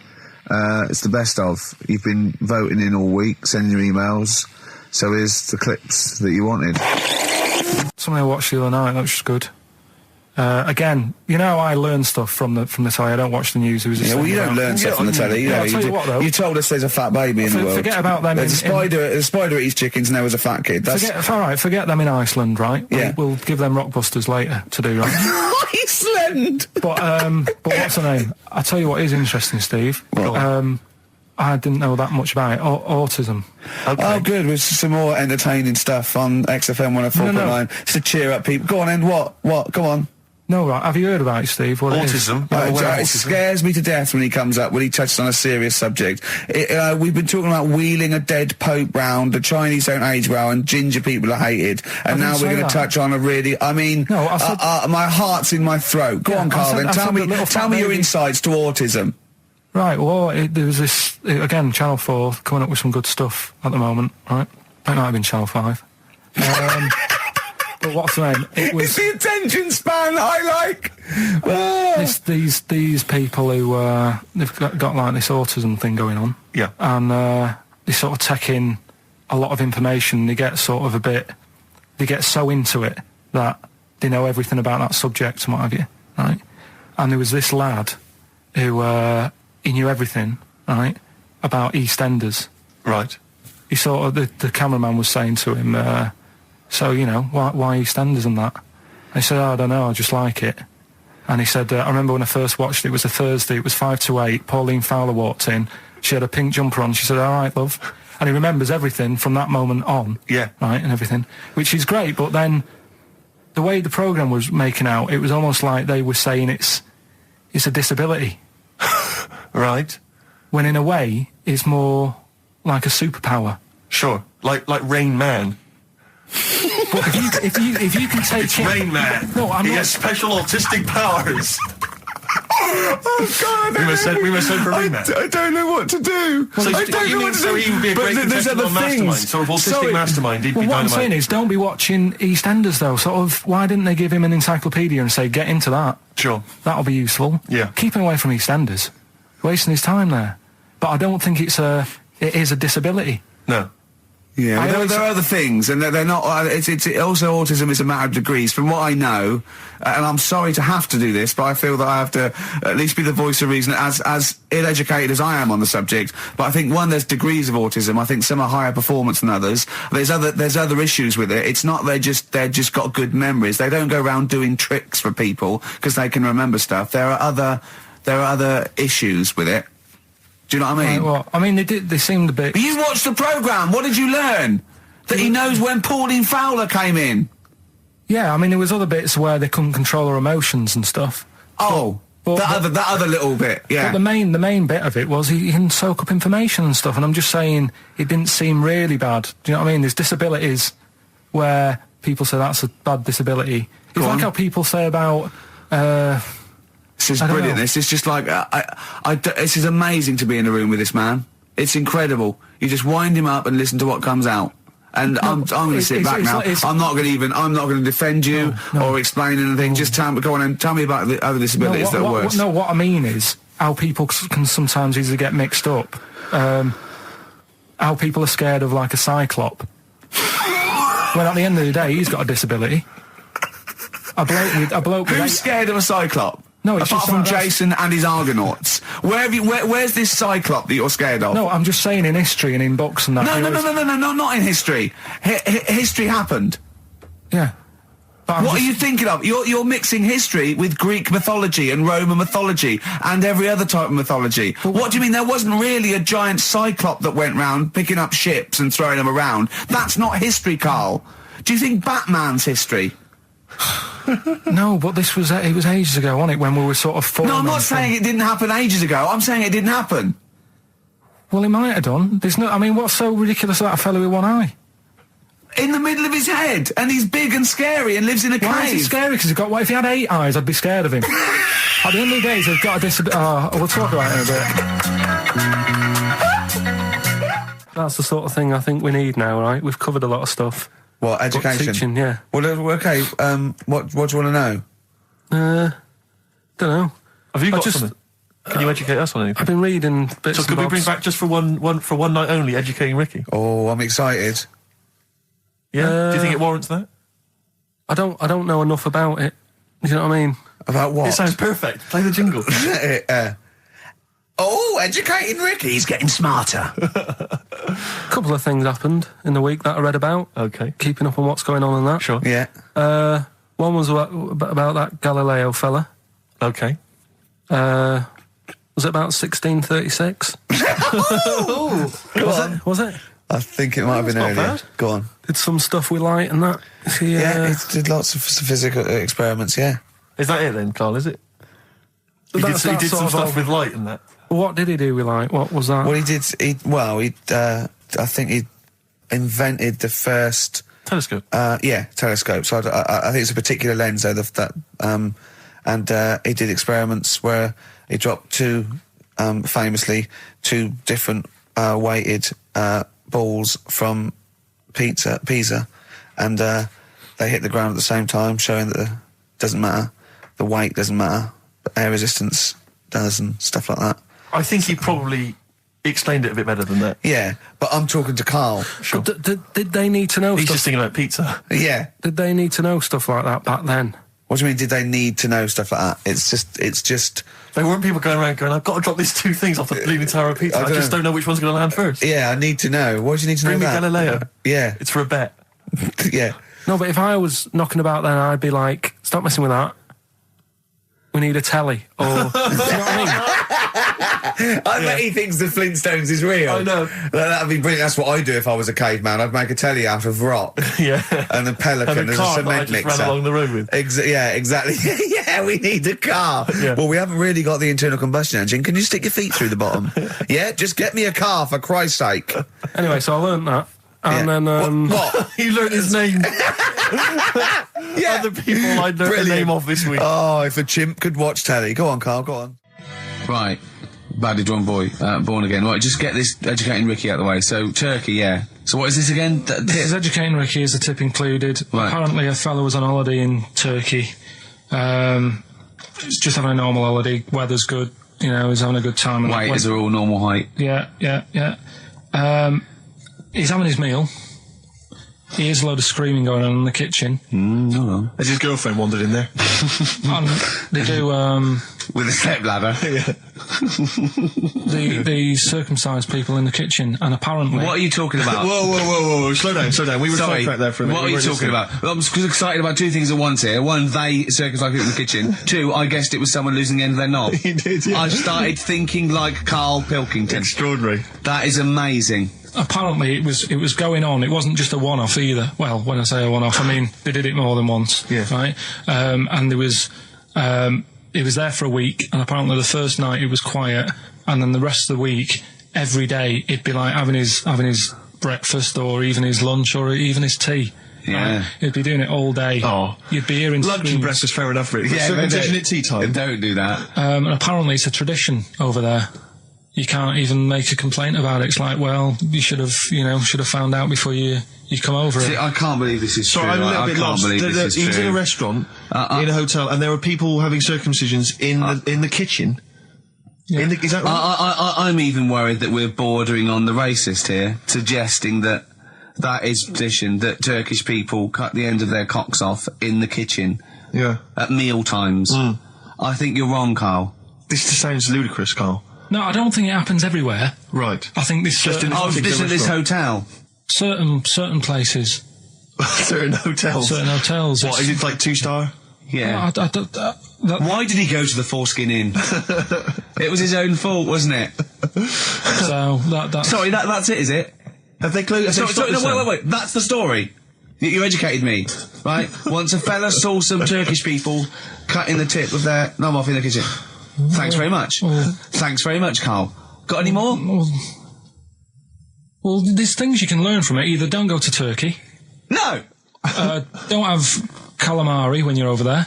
It's the best of. You've been voting in all week, sending your emails. So here's the clips that you wanted. Something I watched the other night, that was good. Again, I learn stuff from the telly. I don't watch the news. Well, you don't learn stuff from the telly. I'll tell you what, though. You told us there's a fat baby in the world. Forget about them. There's a spider eats chickens and there was a fat kid. Forget them in Iceland, right? Yeah. We'll give them Rockbusters later to do, right? Iceland! But what's her name? I tell you what is interesting, Steve. I didn't know that much about it. Autism. Okay. Oh, good. With some more entertaining stuff on XFM 104.9 to cheer up people. Go on, and what? Go on. No, right. Have you heard about it, Steve? What autism. It scares me to death when he comes up, when he touches on a serious subject. We've been talking about wheeling a dead pope round, the Chinese don't age well, and ginger people are hated. And now we're going to touch on a really, my heart's in my throat. Go on, Carl, then tell me your insights to autism. Right, well, there was this, again, Channel 4 coming up with some good stuff at the moment, right? It might have been Channel 5. But what's the name? It's the attention span I like! It's these people who, they've got like this autism thing going on. Yeah. And they sort of take in a lot of information, they get sort of they get so into it that they know everything about that subject and what have you, right? And there was this lad who, he knew everything, right, about EastEnders. Right. He sort of, the cameraman was saying to him, so, you know, why EastEnders and that? And he said, I don't know, I just like it. And he said, I remember when I first watched it, it was a Thursday, it was 5 to 8, Pauline Fowler walked in, she had a pink jumper on, she said, all right, love. And he remembers everything from that moment on. Yeah. Right, and everything, which is great, but then the way the programme was making out, it was almost like they were saying it's a disability. Right. When in a way, it's more like a superpower. Sure. Like Rain Man. But if you can take it's Rain Man. No, he has special autistic powers. Oh God! We must send for Rain Man. I don't know what to do. So I don't know what to do. So he would be a great contestant on Mastermind, sort of autistic mastermind. He'd be what I'm saying is, don't be watching EastEnders though. Sort of, why didn't they give him an encyclopedia and say, get into that? Sure. That'll be useful. Yeah. Keep him away from EastEnders. Wasting his time there. But I don't think it is a disability. No. Yeah, there are other things, and they're not. It's also autism is a matter of degrees. From what I know, and I'm sorry to have to do this, but I feel that I have to at least be the voice of reason, as ill-educated as I am on the subject. But I think there's degrees of autism. I think some are higher performance than others. There's other issues with it. It's not they're just got good memories. They don't go around doing tricks for people because they can remember stuff. There are other issues with it. Do you know what I mean? Well, I mean, they seemed a bit... But you watched the programme, what did you learn? That he knows when Pauline Fowler came in? Yeah, I mean, there was other bits where they couldn't control her emotions and stuff. Oh, that other little bit, yeah. But the main bit of it was he can soak up information and stuff, and I'm just saying it didn't seem really bad. Do you know what I mean? There's disabilities where people say that's a bad disability. It's like how people say about... This is brilliant. This is just like this is amazing to be in a room with this man. It's incredible. You just wind him up and listen to what comes out. And I'm going to sit back now. I'm not going to defend you or explain anything. Just go on and tell me about the other disabilities that are worse. What I mean is how people can sometimes easily get mixed up. How people are scared of like a cyclop. When at the end of the day, he's got a disability. A bloke. Who's scared of a cyclop? No, it's apart just from Jason and his Argonauts. Where's this cyclop that you're scared of? No, I'm just saying in history and in books and that. No, not in history. History happened. Yeah. What are you thinking of? You're mixing history with Greek mythology and Roman mythology and every other type of mythology. What do you mean there wasn't really a giant cyclop that went round picking up ships and throwing them around? That's not history, Carl. Do you think Batman's history? No, but it was ages ago, wasn't it, when we were sort of... No, I'm not saying it didn't happen ages ago. I'm saying it didn't happen. Well, it might have done. I mean, what's so ridiculous about a fellow with one eye? In the middle of his head, and he's big and scary and lives in a cave. Why is he scary? Because what if he had 8 eyes, I'd be scared of him. At the end of the day, he's got a disability... Oh, we'll talk about it in a bit. That's the sort of thing I think we need now, right? We've covered a lot of stuff. What, education? Teaching, yeah. Well, okay, what do you want to know? Don't know. Have you got something? Can you educate us on anything? I've been reading bits So could we bring back just for one night only, educating Ricky? Oh, I'm excited. Yeah? Do you think it warrants that? I don't know enough about it. Do you know what I mean? About what? It sounds perfect. Play the jingle. Educating Ricky, he's getting smarter. A couple of things happened in the week that I read about. Okay. Keeping up on what's going on in that. Sure. Yeah. One was about that Galileo fella. Okay. Was it about 1636? Was it? I think it might have been earlier. Bad. Go on. Did some stuff with light and that. Yeah, he did lots of physical experiments, yeah. Is that it then, Carl, is it? He did some stuff with light and that. What did he do with light? What was that? Well, I think he invented the first... Telescope? Telescope. So I think it's a particular lens, though, and he did experiments where he dropped famously two different weighted balls from Pisa, and they hit the ground at the same time, showing that it doesn't matter, the weight doesn't matter, but air resistance does and stuff like that. I think he probably He explained it a bit better than that. Yeah, but I'm talking to Karl. Sure. Did they need to know He's stuff? just thinking about pizza. Yeah. Did they need to know stuff like that back then? What do you mean, did they need to know stuff like that? It's just... There weren't people going around going, I've got to drop these 2 things off the bleeding tower of pizza. I just don't know which one's going to land first. Yeah, I need to know. Why do you need to Bring me know that? Galileo. Yeah. It's for a bet. Yeah. No, but if I was knocking about then, I'd be like, stop messing with that. We need a telly. Or, do you know what I mean? I bet he thinks the Flintstones is real. I know. That'd be brilliant. That's what I'd do if I was a caveman. I'd make a telly out of rock. Yeah. And a pelican And a as car a that I cement just mixer. ran along the road with. Yeah, exactly. Yeah, we need a car. Yeah. Well, we haven't really got the internal combustion engine. Can you stick your feet through the bottom? Yeah, just get me a car, for Christ's sake. Anyway, so I learned that. And then... What? He learned his name. Yeah. Other people I learned the name of this week. Oh, if a chimp could watch telly. Go on, Karl, go on. Right. Badly drawn boy, born again. Right, just get this educating Ricky out of the way. So, Turkey, yeah. So what is this again? It's educating Ricky is the tip included. Right. Apparently a fellow was on holiday in Turkey. He's just having a normal holiday. Weather's good. You know, he's having a good time. Weight is all normal height. Yeah. He's having his meal. He hears a load of screaming going on in the kitchen. No. As his girlfriend wandered in there. And they do, With a step ladder. Yeah. the circumcised people in the kitchen, and apparently... What are you talking about? Whoa. Slow down. We were sidetracked there for a minute. What are you talking about? Well, I'm excited about 2 things at once here. One, they circumcised people in the kitchen. 2, I guessed it was someone losing the end of their knob. He did, yeah. I started thinking like Karl Pilkington. Extraordinary. That is amazing. Apparently it was going on. It wasn't just a one-off either. Well, when I say a one-off, I mean they did it more than once. Yeah. Right. And there was it was there for a week, and apparently the first night it was quiet, and then the rest of the week, every day it'd be like having his breakfast, or even his lunch, or even his tea. Yeah. Right? He'd be doing it all day. Oh. You'd be hearing Lunch and screams. breakfast, fair enough, really. Yeah, Circumcision at tea time. Don't do that. And apparently it's a tradition over there. You can't even make a complaint about it. It's like, well, you should have found out before you come over See, it. I can't believe this is true. Sorry, I'm a little I bit can't lost. believe this is He was true. in a restaurant, in a hotel, and there were people having circumcisions in the kitchen. Yeah. Is that right? I'm even worried that we're bordering on the racist here, suggesting that is tradition, that Turkish people cut the end of their cocks off in the kitchen Yeah. at meal times. I think you're wrong, Karl. This just sounds ludicrous, Karl. No, I don't think it happens everywhere. Right. I think this Just in certain, this particular This restaurant. hotel. certain places, Certain hotels. certain hotels. What, is it like 2-star? Yeah. Why did he go to the Foreskin Inn? It was his own fault, wasn't it? So that's Sorry, that's it, is it? Have they closed? Sorry, no, wait. That's the story. You educated me, right? Once a fella saw some Turkish people cutting the tip of their knob off in the kitchen. Thanks very much. Thanks very much, Karl. Got any more? Well, there's things you can learn from it. Either don't go to Turkey, No. don't have calamari when you're over there.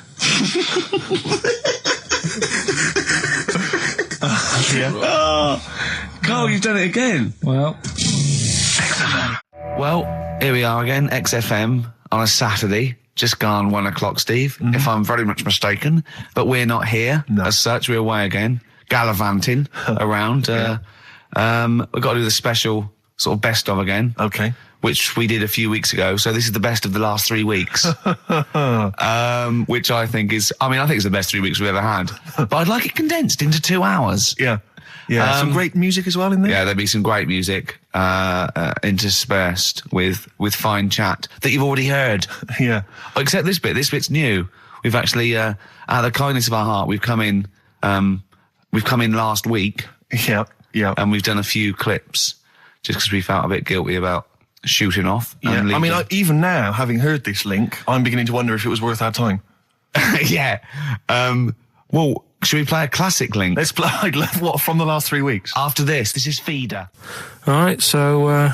Karl, you've done it again. Well, Well, here we are again, XFM, on a Saturday. Just gone 1 o'clock, Steve, if I'm very much mistaken. But we're not here as such. We're away again, gallivanting around. We've got to do the special sort of best of again. Okay. Which we did a few weeks ago. So this is the best of the last 3 weeks. Which I think is, I think it's the best 3 weeks we've ever had. But I'd like it condensed into 2 hours. Yeah. Yeah. Some great music as well in there. Yeah, there'll be some great music interspersed with fine chat that you've already heard. Yeah. Except this bit. This bit's new. We've actually, out of the kindness of our heart, we've come in last week. Yeah. Yeah. And we've done a few clips just because we felt a bit guilty about shooting off. Yeah. And leaving. Even now, having heard this link, I'm beginning to wonder if it was worth our time. Yeah. Well, should we play a classic link? Let's play, what, from the last 3 weeks? After this is Feeder. all right. So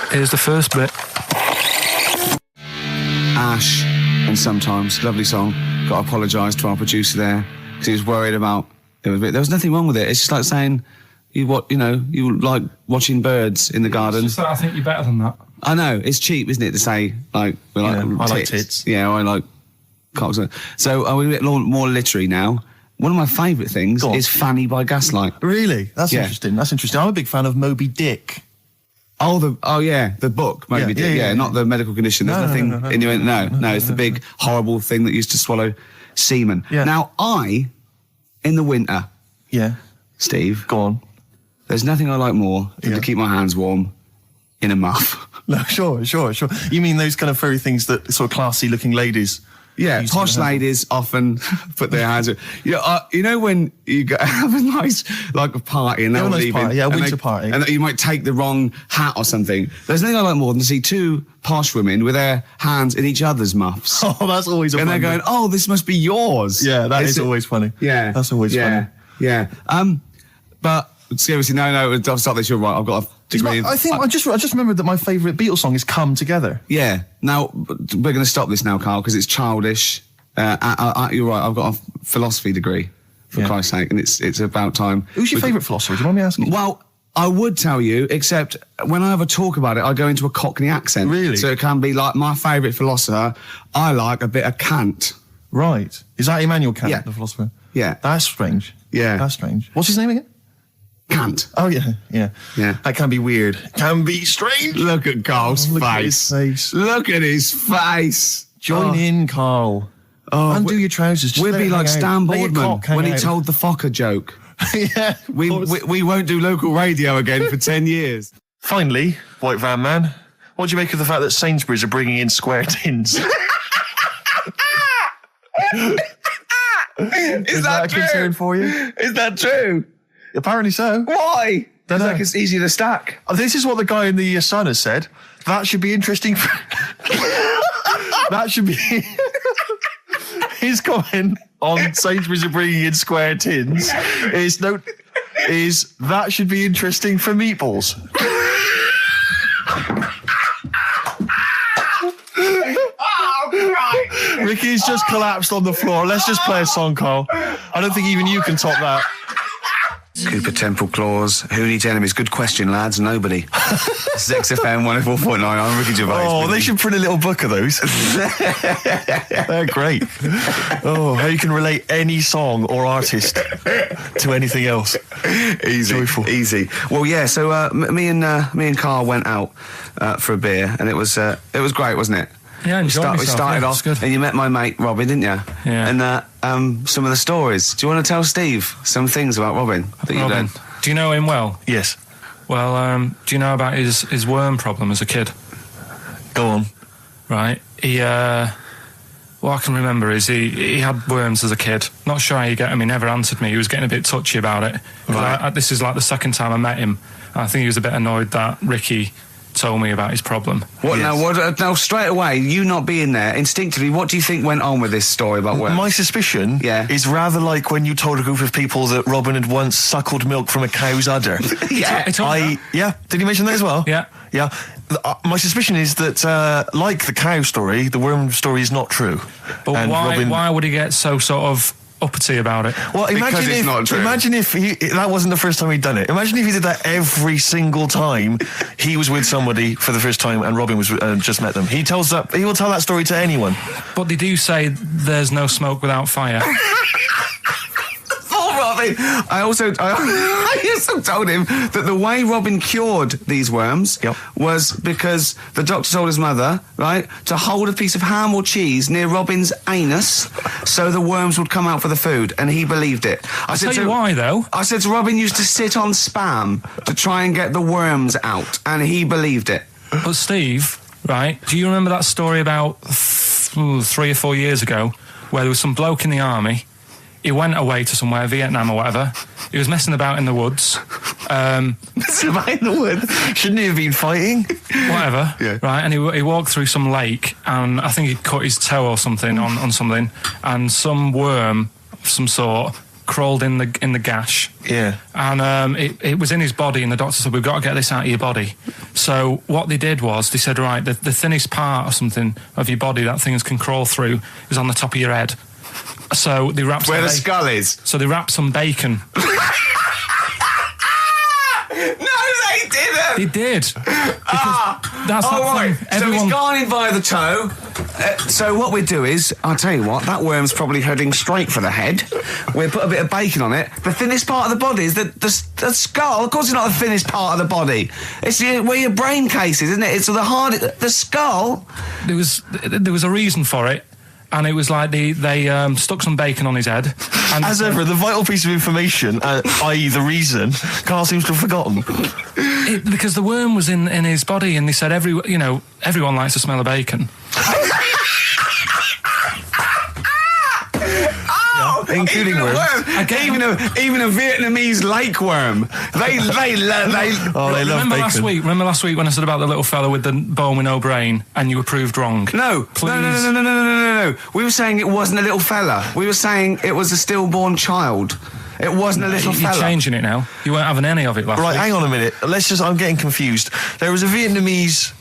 here's the first bit. Ash, and sometimes, lovely song. Got to apologise to our producer there because he was worried about. There was nothing wrong with it. It's just like saying you like watching birds in the garden. Just that I think you're better than that. I know it's cheap, isn't it, to say like I like tits. Yeah, I like cocks. So we're a bit more literary now. one of my favourite things is Fanny by Gaslight. Really? That's interesting. That's interesting. I'm a big fan of Moby Dick. Oh yeah, the book, Moby Dick. Yeah, not the medical condition. There's nothing innuendo. No, it's the big horrible thing that used to swallow semen. Yeah. Now in the winter. Yeah. Steve. Go on. There's nothing I like more than to keep my hands warm in a muff. No, sure. You mean those kind of furry things that sort of classy looking ladies? Yeah, posh ladies often put their hands. You know when you have a nice a party and they'll leave it, a winter party, and you might take the wrong hat or something. There's nothing I like more than to see two posh women with their hands in each other's muffs. Oh, that's always a and they're going, "Oh, this must be yours." Yeah, is always funny. Yeah, that's always funny. Yeah. But seriously, no, I'll stop this. You're right. I've got a degree. I just remembered that my favourite Beatles song is "Come Together." Yeah. Now we're going to stop this now, Carl, because it's childish. You're right. I've got a philosophy degree, for Christ's sake, and it's about time. Who's your favourite philosopher? Do you mind me asking? Well, I would tell you, except when I have a talk about it, I go into a Cockney accent. Really? So it can be like my favourite philosopher. I like a bit of Kant. Right. Is that Immanuel Kant, the philosopher? Yeah. That's strange. Yeah. That's strange. What's his name again? Kant. Oh, yeah. That can be weird. Can be strange. Look at Carl's face. Look at his face. Look at his face. Join in, Carl. Undo your trousers. Just we'd be like Stan Boardman when he out. told the Fokker joke. Yeah. We won't do local radio again for 10 years. Finally, White Van Man, what do you make of the fact that Sainsbury's are bringing in square tins? Is that a true? concern for you? Is that true? Apparently so. Why? Don't know. It's easy to stack. This is what the guy in the Sun has said. That should be interesting. That should be his comment on Sainsbury's are bringing in square tins. Is that should be interesting for meatballs. Ricky's just collapsed on the floor. Let's just play a song, Carl. I don't think even you can top that. Cooper Temple Claws. Who needs enemies? Good question, lads. Nobody. This is XFM 104.9. I'm Ricky Gervais. Oh, they should print a little book of those. They're great. Oh, how you can relate any song or artist to anything else. Easy. Joyful. Easy. Well, yeah, so me and Carl went out for a beer, and it was great, wasn't it? Yeah, we started off, good. And you met my mate Robin, didn't you? Yeah. And some of the stories. Do you want to tell Steve some things about Robin that you learned? Do you know him well? Yes. Well, do you know about his worm problem as a kid? Go on. Right. He, what I can remember is he had worms as a kid. Not sure how you get him. He never answered me. He was getting a bit touchy about it. Right. This is like the second time I met him. And I think he was a bit annoyed that Ricky told me about his problem. What yes. Now straight away, you not being there, instinctively, what do you think went on with this story about worms? My suspicion is rather like when you told a group of people that Robin had once suckled milk from a cow's udder. Did he mention that as well? Yeah. My suspicion is that, like the cow story, the worm story is not true. But why would he get so sort of uppity about it? Well, imagine if that wasn't the first time he'd done it. Imagine if he did that every single time he was with somebody for the first time and Robin was just met them. He will tell that story to anyone. But they do say there's no smoke without fire. Robin. I also told him that the way Robin cured these worms was because the doctor told his mother, right, to hold a piece of ham or cheese near Robin's anus so the worms would come out for the food, and he believed it. I'll tell you why, though. I said to Robin used to sit on spam to try and get the worms out, and he believed it. But Steve, right, do you remember that story about 3 or 4 years ago where there was some bloke in the army? He went away to somewhere, Vietnam or whatever. He was messing about in the woods. Messing about in the woods? Shouldn't he have been fighting? Whatever. Yeah. Right, and he walked through some lake, and I think he cut his toe or something on something, and some worm of some sort crawled in the gash. Yeah. And it was in his body, and the doctor said, we've got to get this out of your body. So what they did was, they said, right, the thinnest part or something of your body that things can crawl through is on the top of your head. So they wrapped where the skull is. So they wrapped some bacon. No, they didn't. It did. Because that's right. thing. So he's gone in via the toe. So what we do is, I'll tell you what, that worm's probably heading straight for the head. We'll put a bit of bacon on it. The thinnest part of the body is the skull. Of course it's not the thinnest part of the body. It's where your brain case is, isn't it? It's the skull. There was a reason for it. And it was like they stuck some bacon on his head. And as ever, the vital piece of information, i.e. the reason, Karl seems to have forgotten. Because the worm was in his body, and they said everyone likes the smell of bacon. Including worms. Even a Vietnamese lake worm. They love bacon. Remember last week when I said about the little fella with the bone with no brain, and you were proved wrong? No. We were saying it wasn't a little fella. We were saying it was a stillborn child. It wasn't a little fella. You're changing it now. You weren't having any of it last week. Right, hang on a minute. I'm getting confused. There was a Vietnamese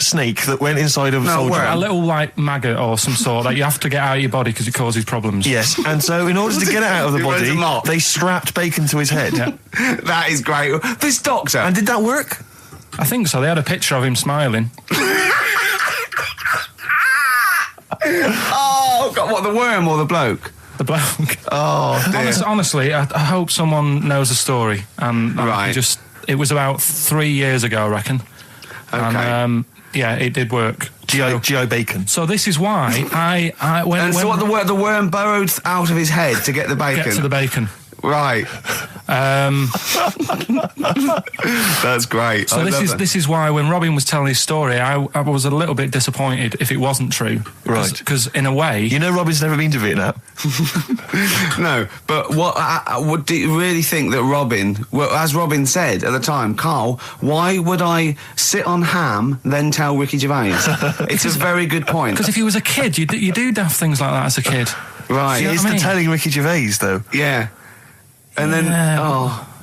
snake that went inside of a soldier. A little, like, maggot or some sort that you have to get out of your body because it causes problems. Yes, and so in order to get it out of the body, they strapped bacon to his head. Yeah. That is great. This doctor. And did that work? I think so. They had a picture of him smiling. Oh, God, what, the worm or the bloke? The bloke. Oh, dear. Honestly, I hope someone knows the story. Right. It was about 3 years ago, I reckon. Okay. And, yeah, it did work. G.I. Bacon. So this is why the worm burrowed out of his head to get the bacon? Get to the bacon. Right. That's great. So this is why when Robin was telling his story, I was a little bit disappointed if it wasn't true. Right. Because in a way, Robin's never been to Vietnam. No, but what do you really think that Robin? Well, as Robin said at the time, Karl, why would I sit on ham then tell Ricky Gervais? It's a very good point. Because if he was a kid, you do daft things like that as a kid. Right. He is telling Ricky Gervais though. Yeah. And then,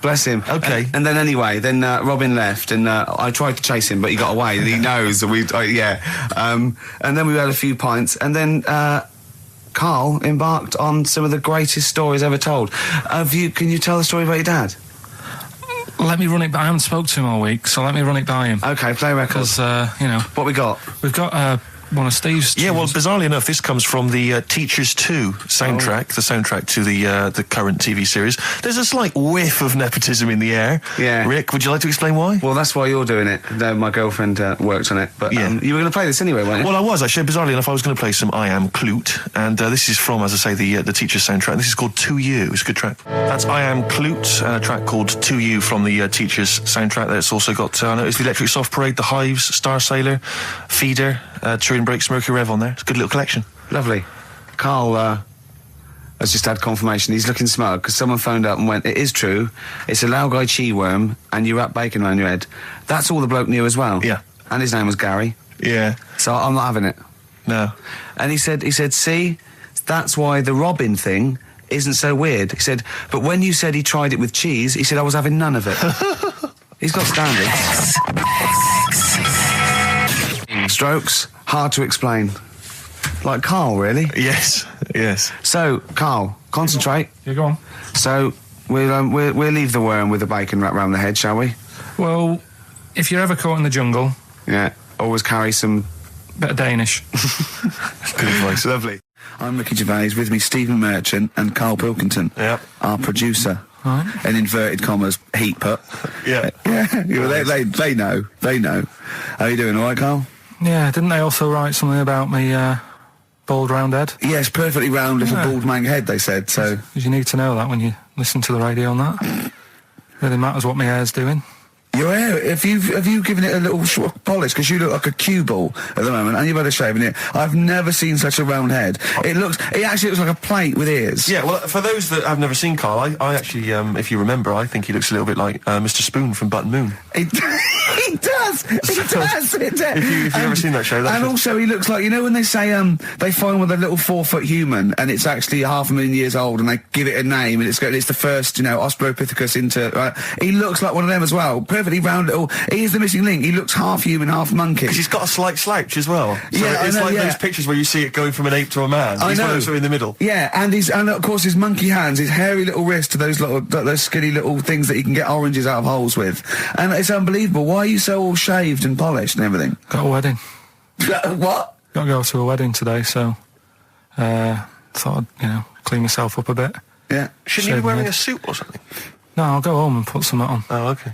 bless him. Okay. And then anyway, Robin left, and I tried to chase him, but he got away. He knows that and then we had a few pints, and then Karl embarked on some of the greatest stories ever told. Can you tell the story about your dad? Let me run it by. I haven't spoke to him all week, so let me run it by him. Okay, play records. Because what we got? We've got one of Steve's. Yeah, well, bizarrely enough, this comes from the Teachers 2 soundtrack, the soundtrack to the current TV series. There's a slight whiff of nepotism in the air. Yeah. Rick, would you like to explain why? Well, that's why you're doing it. My girlfriend worked on it. But you were going to play this anyway, weren't you? Well, I was, actually. Bizarrely enough, I was going to play some I Am Clute, and this is from, as I say, the Teachers soundtrack. This is called To You. It's a good track. That's I Am Clute, and a track called To You from the Teachers soundtrack. That's also got, I noticed the Electric Soft Parade, The Hives, Star Sailor, Feeder, Turin Breaks, Mercury Rev on there. It's a good little collection. Lovely. Karl has just had confirmation. He's looking smug because someone phoned up and went, it is true, it's a Laogai chi worm and you wrap bacon around your head. That's all the bloke knew as well. Yeah. And his name was Gary. Yeah. So I'm not having it. No. And he said, see, that's why the Robin thing isn't so weird. He said, but when you said he tried it with cheese, he said I was having none of it. He's got standards. Strokes, hard to explain. Like Karl, really? Yes. So, Karl, concentrate. Yeah, go on. So, we'll leave the worm with the bacon wrapped around the head, shall we? Well, if you're ever caught in the jungle... Yeah, always carry some... Bit of Danish. Good advice. Lovely. I'm Ricky Gervais, with me Stephen Merchant and Karl Pilkington, our producer. Right. In inverted commas, heat put. Yeah. They know. How are you doing, all right, Karl? Yeah, didn't they also write something about me bald round head? Yes, perfectly round little bald man head, they said, so... Because you need to know that when you listen to the radio and that. Really matters what my hair's doing. Your hair, have you given it a little sort of polish? Because you look like a cue ball at the moment, and you've had a shave in it. I've never seen such a round head. It actually looks like a plate with ears. Yeah, well, for those that have never seen Karl, I actually, if you remember, I think he looks a little bit like Mr. Spoon from Button Moon. He does. does. If you've ever seen that show, and also he looks like, you know when they say they find with a little 4-foot human and it's actually 500,000 years old and they give it a name and it's the first, Australopithecus into. He looks like one of them as well. Perfectly round little. He is the missing link. He looks half human, half monkey. Because he's got a slight slouch as well. So it's those pictures where you see it going from an ape to a man. He's one of those in the middle. Yeah, and of course his monkey hands, his hairy little wrist to those skinny little things that you can get oranges out of holes with. And it's unbelievable. Why are you so all shaved and polished and everything? Got a wedding. What? Got to go to a wedding today, so thought I'd, clean myself up a bit. Yeah. Shouldn't you be wearing a suit or something? No, I'll go home and put something on. Oh, okay.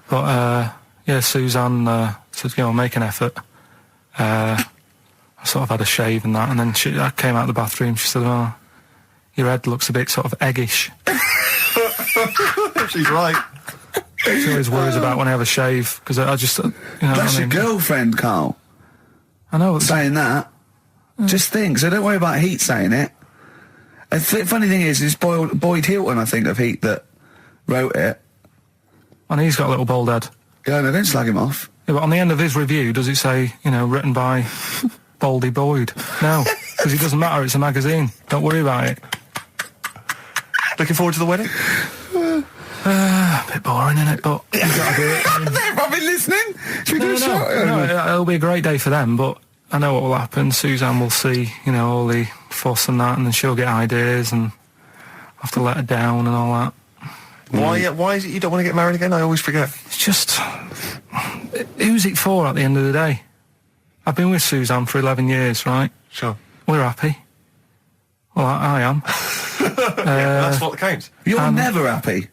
But, Suzanne said, make an effort. I sort of had a shave and that, and then I came out of the bathroom, she said, oh, your head looks a bit sort of eggish. She's right. She always worries about when I have a shave, because I just, That's your girlfriend, Carl. I know. Saying that. Just think, so don't worry about Heat saying it. Funny thing is, it's Boyd Hilton, I think, of Heat that wrote it. And he's got a little bald head. Yeah, no, don't slag him off. Yeah, but on the end of his review, does it say, written by Baldy Boyd? No, because it doesn't matter, it's a magazine. Don't worry about it. Looking forward to the wedding? A bit boring, isn't it? But you gotta do it. They're probably listening. Should we do a shot? No, it'll be a great day for them, but I know what will happen. Suzanne will see, all the fuss and that, and then she'll get ideas, and have to let her down and all that. Why is it you don't want to get married again? I always forget. It's just, who's it for at the end of the day? I've been with Suzanne for 11 years, right? Sure. We're happy. Well, I am. That's what counts. You're never happy.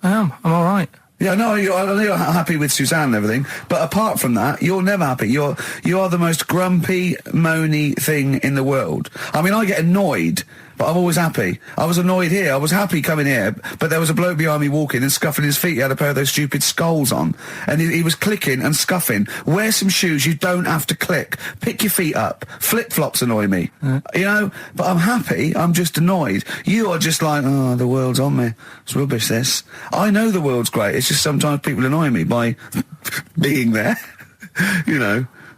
I am. I'm all right. Yeah, no, I know you're happy with Suzanne and everything, but apart from that, you're never happy. You are the most grumpy, moany thing in the world. I mean, I get annoyed, but I'm always happy. I was annoyed here. I was happy coming here, but there was a bloke behind me walking and scuffing his feet. He had a pair of those stupid skulls on, and he was clicking and scuffing. Wear some shoes. You don't have to click. Pick your feet up. Flip-flops annoy me. But I'm happy. I'm just annoyed. You are just like, oh, the world's on me. It's rubbish, this. I know the world's great. It's just sometimes people annoy me by being there,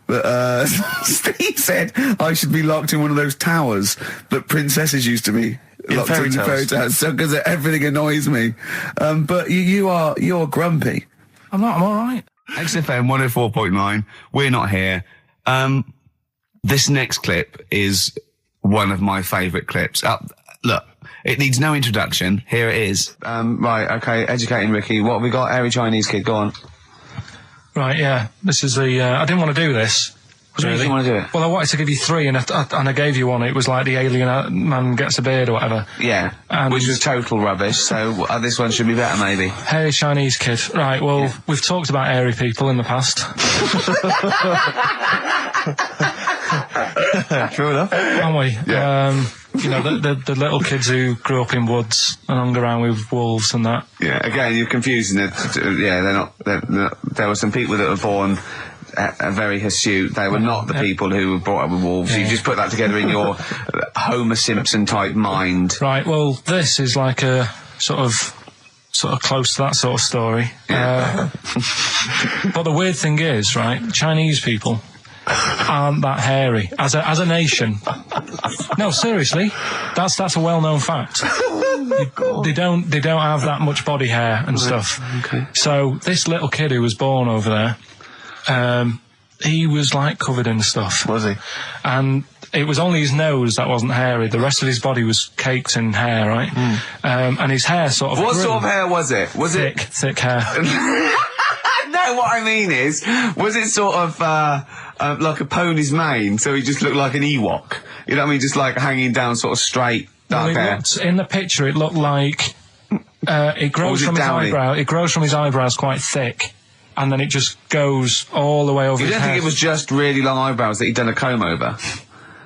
But Steve said I should be locked in one of those towers that princesses used to be locked in fairy tales, because everything annoys me. But you're grumpy. I'm not. I'm all right. XFM 104.9. We're not here. This next clip is one of my favourite clips. Look, it needs no introduction. Here it is. Right. Okay. Educating Ricky. What have we got? Hairy Chinese kid. Go on. Right, yeah. This is the... I didn't want to do this. What do you want to do it? Well, I wanted to give you 3, and I gave you one. It was like the alien man gets a beard or whatever. Yeah, which was total rubbish, so this one should be better, maybe. Hairy Chinese kid. Right, well, we've talked about hairy people in the past. True enough. Aren't we? Yeah. The little kids who grew up in woods and hung around with wolves and that. Yeah, again, you're confusing it. Yeah, they're not... There were some people that were born very hirsute. They were not the people who were brought up with wolves. Yeah. You just put that together in your Homer Simpson-type mind. Right, well, this is like a sort of close to that sort of story. Yeah. But the weird thing is, right, Chinese people aren't that hairy as a nation. No, seriously, that's a well-known fact. They don't have that much body hair and stuff. Okay. So this little kid who was born over there, he was like covered in stuff. Was he? And it was only his nose that wasn't hairy. The rest of his body was caked in hair, right? And his hair sort of... What sort of hair was it? Was it thick hair? No, what I mean is, was it sort of like a pony's mane, so he just looked like an Ewok? You know what I mean? Just like hanging down sort of straight, dark hair. In the picture, it looked like it grows from his eyebrow. It grows from his eyebrows quite thick, and then it just goes all the way over his head. You don't think it was just really long eyebrows that he'd done a comb over?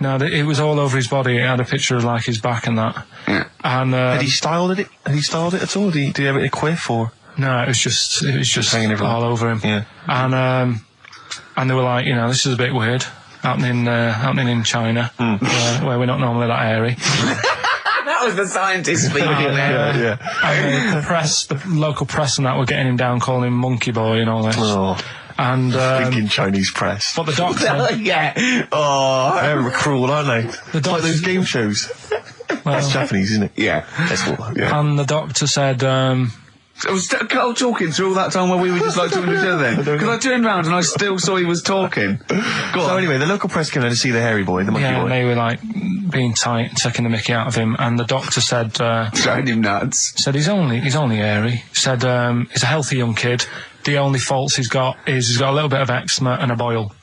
No, it was all over his body. It had a picture of like his back and that. Yeah. And had he styled it? Had he styled it at all? Did he have it a quiff or? No, it was just hanging all over him. Yeah. And they were like, this is a bit weird, happening in China, where we're not normally that hairy. That was the scientist speaking there. And the local press and that were getting him down, calling him Monkey Boy and all this. Oh. And thinking Chinese press. What the doctor said. Yeah. Oh, they're cruel, aren't they? It's like those game shows. That's Japanese, isn't it? Yeah. And the doctor said. Was Carl talking through all that time while we were just like talking to each other then? Because I turned round and I still saw he was talking. So anyway, the local press came in to see the hairy boy, the monkey boy. Yeah, and they were like being tight, taking the mickey out of him, and the doctor said... Throwing him nuts. Said he's only hairy. Said he's a healthy young kid. The only faults he's got is he's got a little bit of eczema and a boil.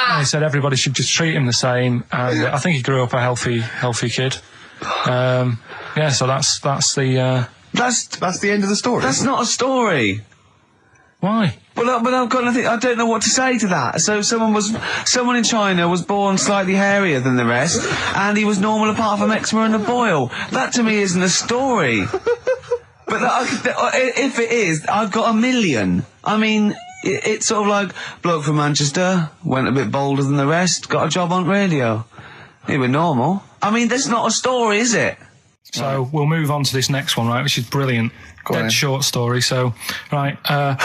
And he said everybody should just treat him the same, and I think he grew up a healthy kid. Yeah, so that's the end of the story. That's not a story. Why? But I've got nothing. I don't know what to say to that. So someone in China was born slightly hairier than the rest, and he was normal apart from eczema and a boil. That to me isn't a story. But if it is, I've got a million. I mean, it's sort of like bloke from Manchester went a bit bolder than the rest, got a job on radio. He was normal. I mean, that's not a story, is it? So we'll move on to this next one, right, which is brilliant. Dead short story. So, right,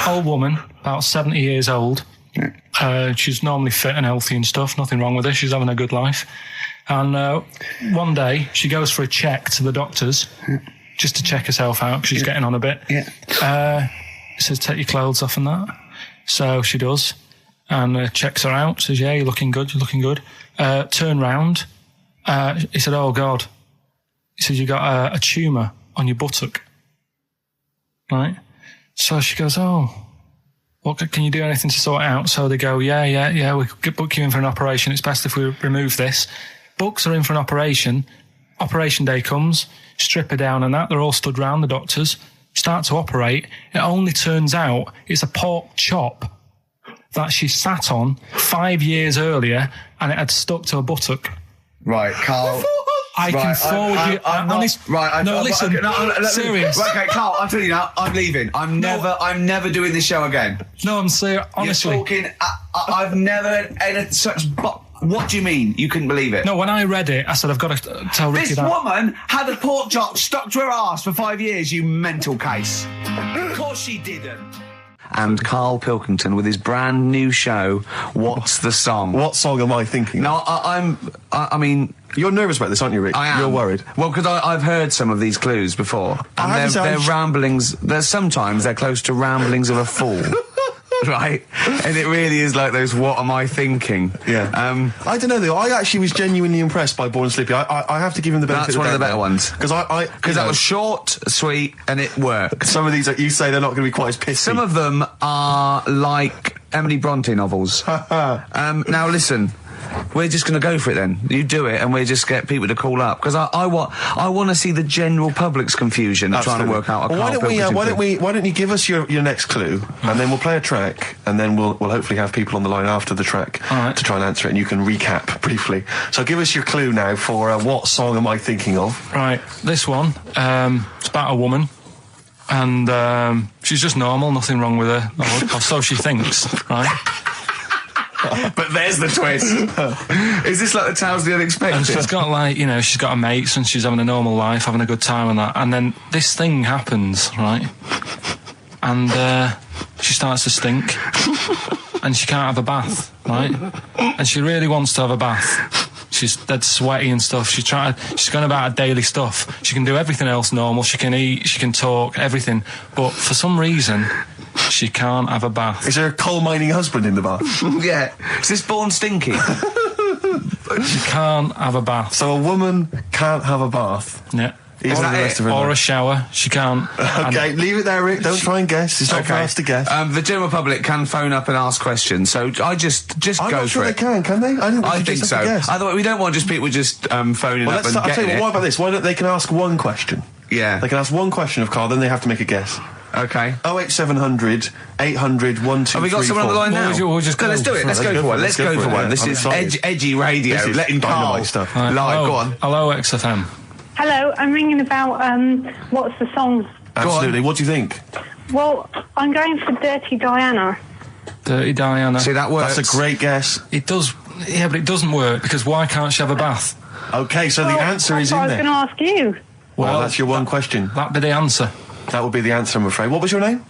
old woman, about 70 years old. She's normally fit and healthy and stuff. Nothing wrong with her. She's having a good life. And one day, she goes for a check to the doctors, just to check herself out, because she's getting on a bit. He says, take your clothes off and that. So she does, and checks her out, says, yeah, you're looking good. Turn round. He said, oh, God. He says, you got a tumour on your buttock. Right? So she goes, oh, well, can you do anything to sort it out? So they go, yeah, we could book you in for an operation. It's best if we remove this. Books are in for an operation. Operation day comes, strip her down and that. They're all stood round, the doctors. Start to operate. It only turns out it's a pork chop that she sat on 5 years earlier, and it had stuck to her buttock. Right, Carl. I can forward you. Serious. Right, okay, Carl, I'm telling you now, I'm leaving. I'm never doing this show again. No, I'm serious. Honestly. You're talking, I've never had such... What do you mean? You couldn't believe it? No, when I read it, I said, I've got to tell Ricky that. This woman had a pork chop stuck to her arse for 5 years, you mental case. Of course she didn't. And Karl Pilkington with his brand new show, What's the Song? What song am I thinking? No, I mean... You're nervous about this, aren't you, Rick? I am. You're worried. Well, because I've heard some of these clues before. And they're ramblings... Sometimes they're close to ramblings of a fool. Right? And it really is like those, what am I thinking? Yeah. I don't know, though. I actually was genuinely impressed by Born Slippy. I have to give him the benefit of the doubt. That's one of the better ones. Because that was short, sweet, and it worked. Some of these, like you say, they're not going to be quite as pissy. Some of them are like Emily Bronte novels. Now, listen. We're just going to go for it then. You do it, and we just get people to call up, because I want to see the general public's confusion of trying to work out. Well, why don't you give us your next clue, and then we'll play a track, and then we'll hopefully have people on the line after the track to try and answer it, and you can recap briefly. So give us your clue now for what song am I thinking of? Right, this one. It's about a woman. And she's just normal, nothing wrong with her, or so she thinks, right? But there's the twist. Is this like the Tales of the Unexpected? And she's got she's got her mates and she's having a normal life, having a good time and that. And then this thing happens, right? And she starts to stink. And she can't have a bath, right? And she really wants to have a bath. She's dead sweaty and stuff. She's going about her daily stuff. She can do everything else normal. She can eat, she can talk, everything. But for some reason... she can't have a bath. Is there a coal mining husband in the bath? Yeah. Is this Born Stinky? She can't have a bath. So a woman can't have a bath? Yeah. Even the rest of her or life. A shower. She can't. Okay, leave it there, Rick. Don't try and guess. It's not for us to guess. The general public can phone up and ask questions, so I just I'm go not for sure it. Can they? I think so. Otherwise, we don't want just people just phoning up and I'll tell you getting what about this? Why don't they can ask one question? Yeah. They can ask one question of Carl, then they have to make a guess. Okay. 08700 800 1234. Have we got someone on the line now? We'll just let's do it. Let's go for one. Let's go for one. This is edgy radio. This is letting Carl stuff. live. Go on. Hello, XFM. Hello, I'm ringing about what's the song? Absolutely. What do you think? Well, I'm going for Dirty Diana. Dirty Diana. See, that works. That's a great guess. It does. Yeah, but it doesn't work because why can't she have a bath? Okay, so the answer is in there. I was going to ask you. Well, that's your one question. That'd be the answer. That would be the answer, I'm afraid. What was your name?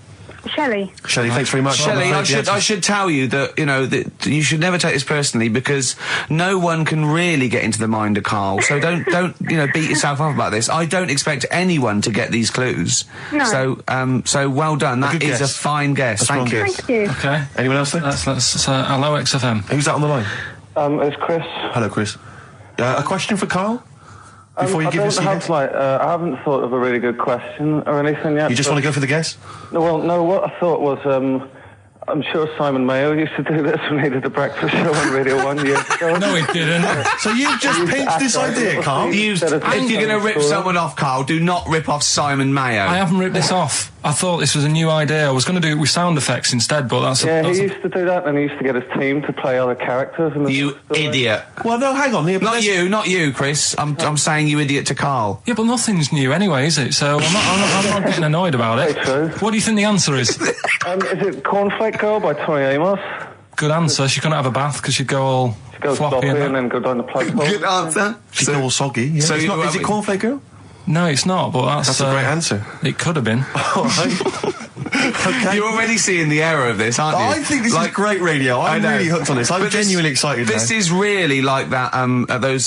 Shelley. Shelley, thanks very much. Shelley, I should tell you that, that you should never take this personally, because no one can really get into the mind of Karl. So don't beat yourself up about this. I don't expect anyone to get these clues. No. So well done. That is a fine guess. Thank you. Thank you. Okay. Anyone else there? Let's hello XFM. Who's that on the line? It's Chris. Hello, Chris. A question for Karl? Before you give us I haven't thought of a really good question or anything yet. You just want to go for the guess? No, what I thought was, I'm sure Simon Mayo used to do this when he did the breakfast show on Radio 1 years ago. No, he didn't. So you've just pinched this idea, Karl? If you're going to rip someone off, Karl, do not rip off Simon Mayo. I haven't ripped this off. I thought this was a new idea. I was going to do it with sound effects instead, but that's... he used to do that, and he used to get his team to play other characters. You idiot. Well, no, hang on. Not you, Chris. I'm saying you idiot to Karl. Yeah, but nothing's new anyway, is it? So I'm not getting annoyed about it. True. What do you think the answer is? Is it Cornflake Girl by Tonny Amos? Good answer. She couldn't have a bath because she'd go all floppy and then go down the plug hole. Good answer. She'd go all soggy. Yeah. So is it Cornflake Girl? No, it's not, but that's a great answer. It could have been. All right. Okay. You're already seeing the error of this, aren't you? I think this is great radio. I'm really hooked on this. I'm genuinely excited. This is really like that. Those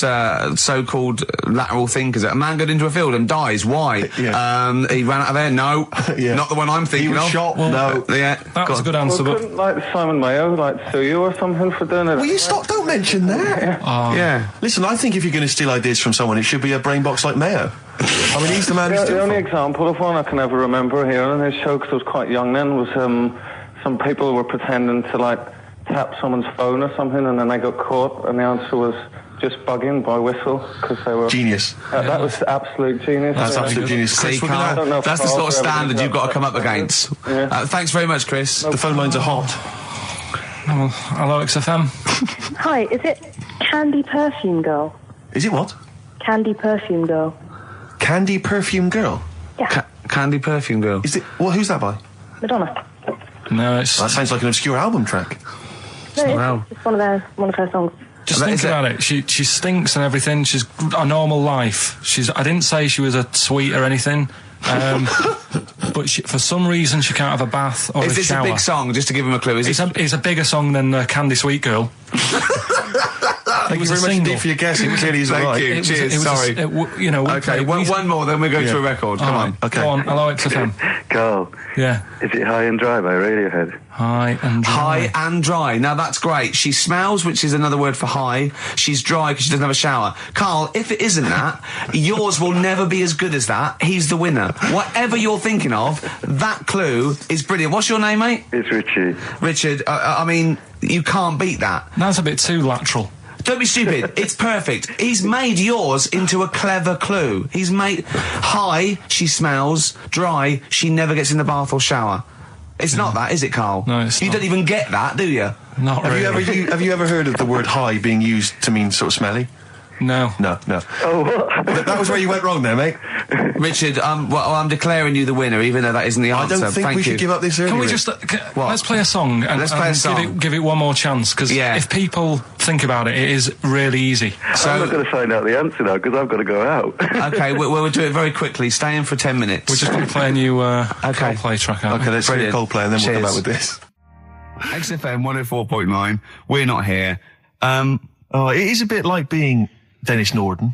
so-called lateral thinkers. A man got into a field and dies. Why? Yeah. He ran out of air. No, not the one I'm thinking he was of. Shot. Well, no, that was a good answer. Well, couldn't Simon Mayo sue you or something for doing it? Will you stop? Don't mention that. Yeah. Listen, I think if you're going to steal ideas from someone, it should be a brain box like Mayo. I mean, he's the man. The only example of one I can ever remember hearing on his show, because I was quite young then, was some people were pretending to tap someone's phone or something, and then they got caught, and the answer was just bugging by whistle, because they were genius. That was absolute genius. That's absolute genius. See, Karl, that's the sort of standard you've got to come up against. Yeah. Thanks very much, Chris. The phone lines are hot. Hello, XFM. Hi, is it Candy Perfume Girl? Is it what? Candy Perfume Girl. Candy Perfume Girl? Yeah. Candy Perfume Girl. Is it? Well, who's that by? Madonna. No, that sounds like an obscure album track. No, it's one of her songs. Just think about it. She stinks and everything. She's a normal life. I didn't say she was a sweet or anything. But for some reason she can't have a bath or a shower. Is this a big song? Just to give him a clue, it's a bigger song than Candy Sweet Girl. Thank you very much indeed for your guess. It clearly is right. Thank you. Cheers. Sorry. Okay, one more, then we go to a record. Come on. Okay. Go on. Hello, XFM. Karl. Yeah. Is it High and Dry by Radiohead? High and dry. High and dry. Now that's great. She smells, which is another word for high. She's dry because she doesn't have a shower. Karl, if it isn't that, yours will never be as good as that. He's the winner. Whatever you're thinking of, that clue is brilliant. What's your name, mate? It's Richie. Richard, I mean, you can't beat that. That's a bit too lateral. Don't be stupid. It's perfect. He's made yours into a clever clue. He's made high, she smells, dry, she never gets in the bath or shower. It's not that, is it, Karl? No, it's not. You don't even get that, do you? Not really. Have you ever heard of the word high being used to mean sort of smelly? No. Oh, what? That was where you went wrong there, mate. Richard, I'm declaring you the winner, even though that isn't the answer. I don't think we should give up this early. Can we just let's play a song and give it one more chance, because if people think about it, it is really easy. So I'm not going to find out the answer now because I've got to go out. Okay, we'll do it very quickly. Stay in for 10 minutes. We're just going to play a new Coldplay track out. Okay, let's play Coldplay and then we'll come back with this. XFM 104.9. We're not here. It is a bit like being Dennis Norden,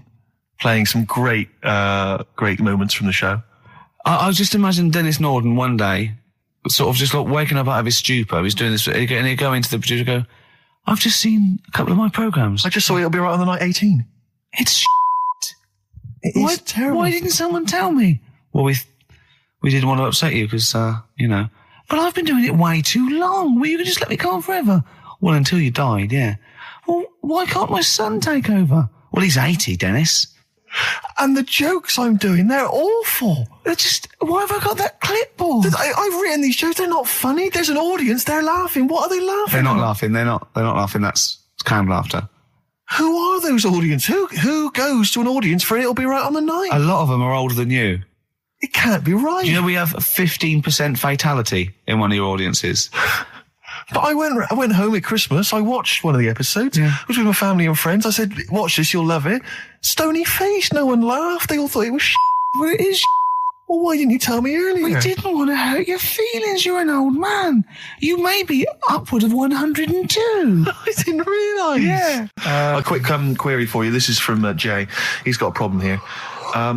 playing some great moments from the show. I was just imagining Dennis Norden one day, sort of just like waking up out of his stupor. He's doing this, and he'd go into the producer and go, I've just seen a couple of my programmes. I just saw It'll Be Right on the Night 18. It's shit. It is terrible. Why didn't someone tell me? Well, we didn't want to upset you because, but I've been doing it way too long. Well, you could just let me go on forever. Well, until you died, yeah. Well, why can't my son take over? Well, he's 80, Dennis. And the jokes I'm doing, they're awful. Why have I got that clipboard? I've written these jokes, they're not funny. There's an audience, they're laughing. What are they laughing They're not at? laughing, they're not laughing, that's canned laughter. Who are those audience? Who goes to an audience for It'll Be Right on the Night? A lot of them are older than you. It can't be right. Do you know we have 15% fatality in one of your audiences? But I went home at Christmas, I watched one of the episodes. Yeah. I was with my family and friends. I said, watch this, you'll love it. Stony face, no one laughed. They all thought it was shit. Well, it is shit. Well, why didn't you tell me earlier? We didn't want to hurt your feelings. You're an old man. You may be upward of 102. I didn't realise. Yeah. A quick query for you. This is from Jay. He's got a problem here.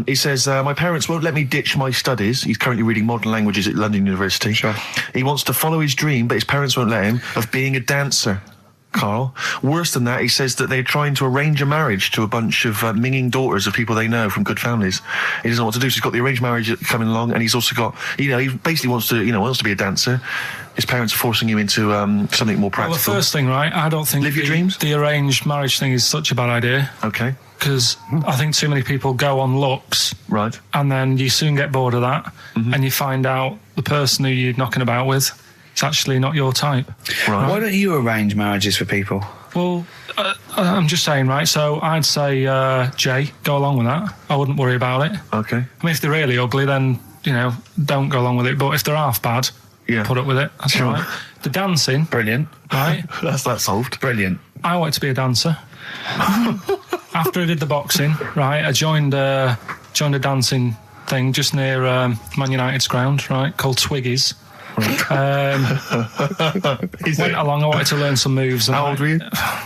He says, my parents won't let me ditch my studies. He's currently reading modern languages at London University. Sure. He wants to follow his dream, but his parents won't let him, of being a dancer. Carl. Worse than that, he says that they're trying to arrange a marriage to a bunch of minging daughters of people they know from good families. He doesn't know what to do, so he's got the arranged marriage coming along, and he's also got, he basically wants to be a dancer. His parents are forcing him into something more practical. Well, the first thing, right, I don't think live your dreams. The arranged marriage thing is such a bad idea. Okay. Because I think too many people go on looks. Right. And then you soon get bored of that, and you find out the person who you're knocking about with, it's actually not your type. Right. Why don't you arrange marriages for people? Well, I'm just saying, right, so I'd say, Jay, go along with that. I wouldn't worry about it. Okay. I mean, if they're really ugly, then, don't go along with it. But if they're half bad, put up with it. That's Sure. all right. The dancing. Brilliant. Right. That's that solved. Brilliant. I wanted to be a dancer. After I did the boxing, right, I joined a dancing thing just near Man United's ground, right, called Twiggy's. Went along, I wanted to learn some moves. How old were you?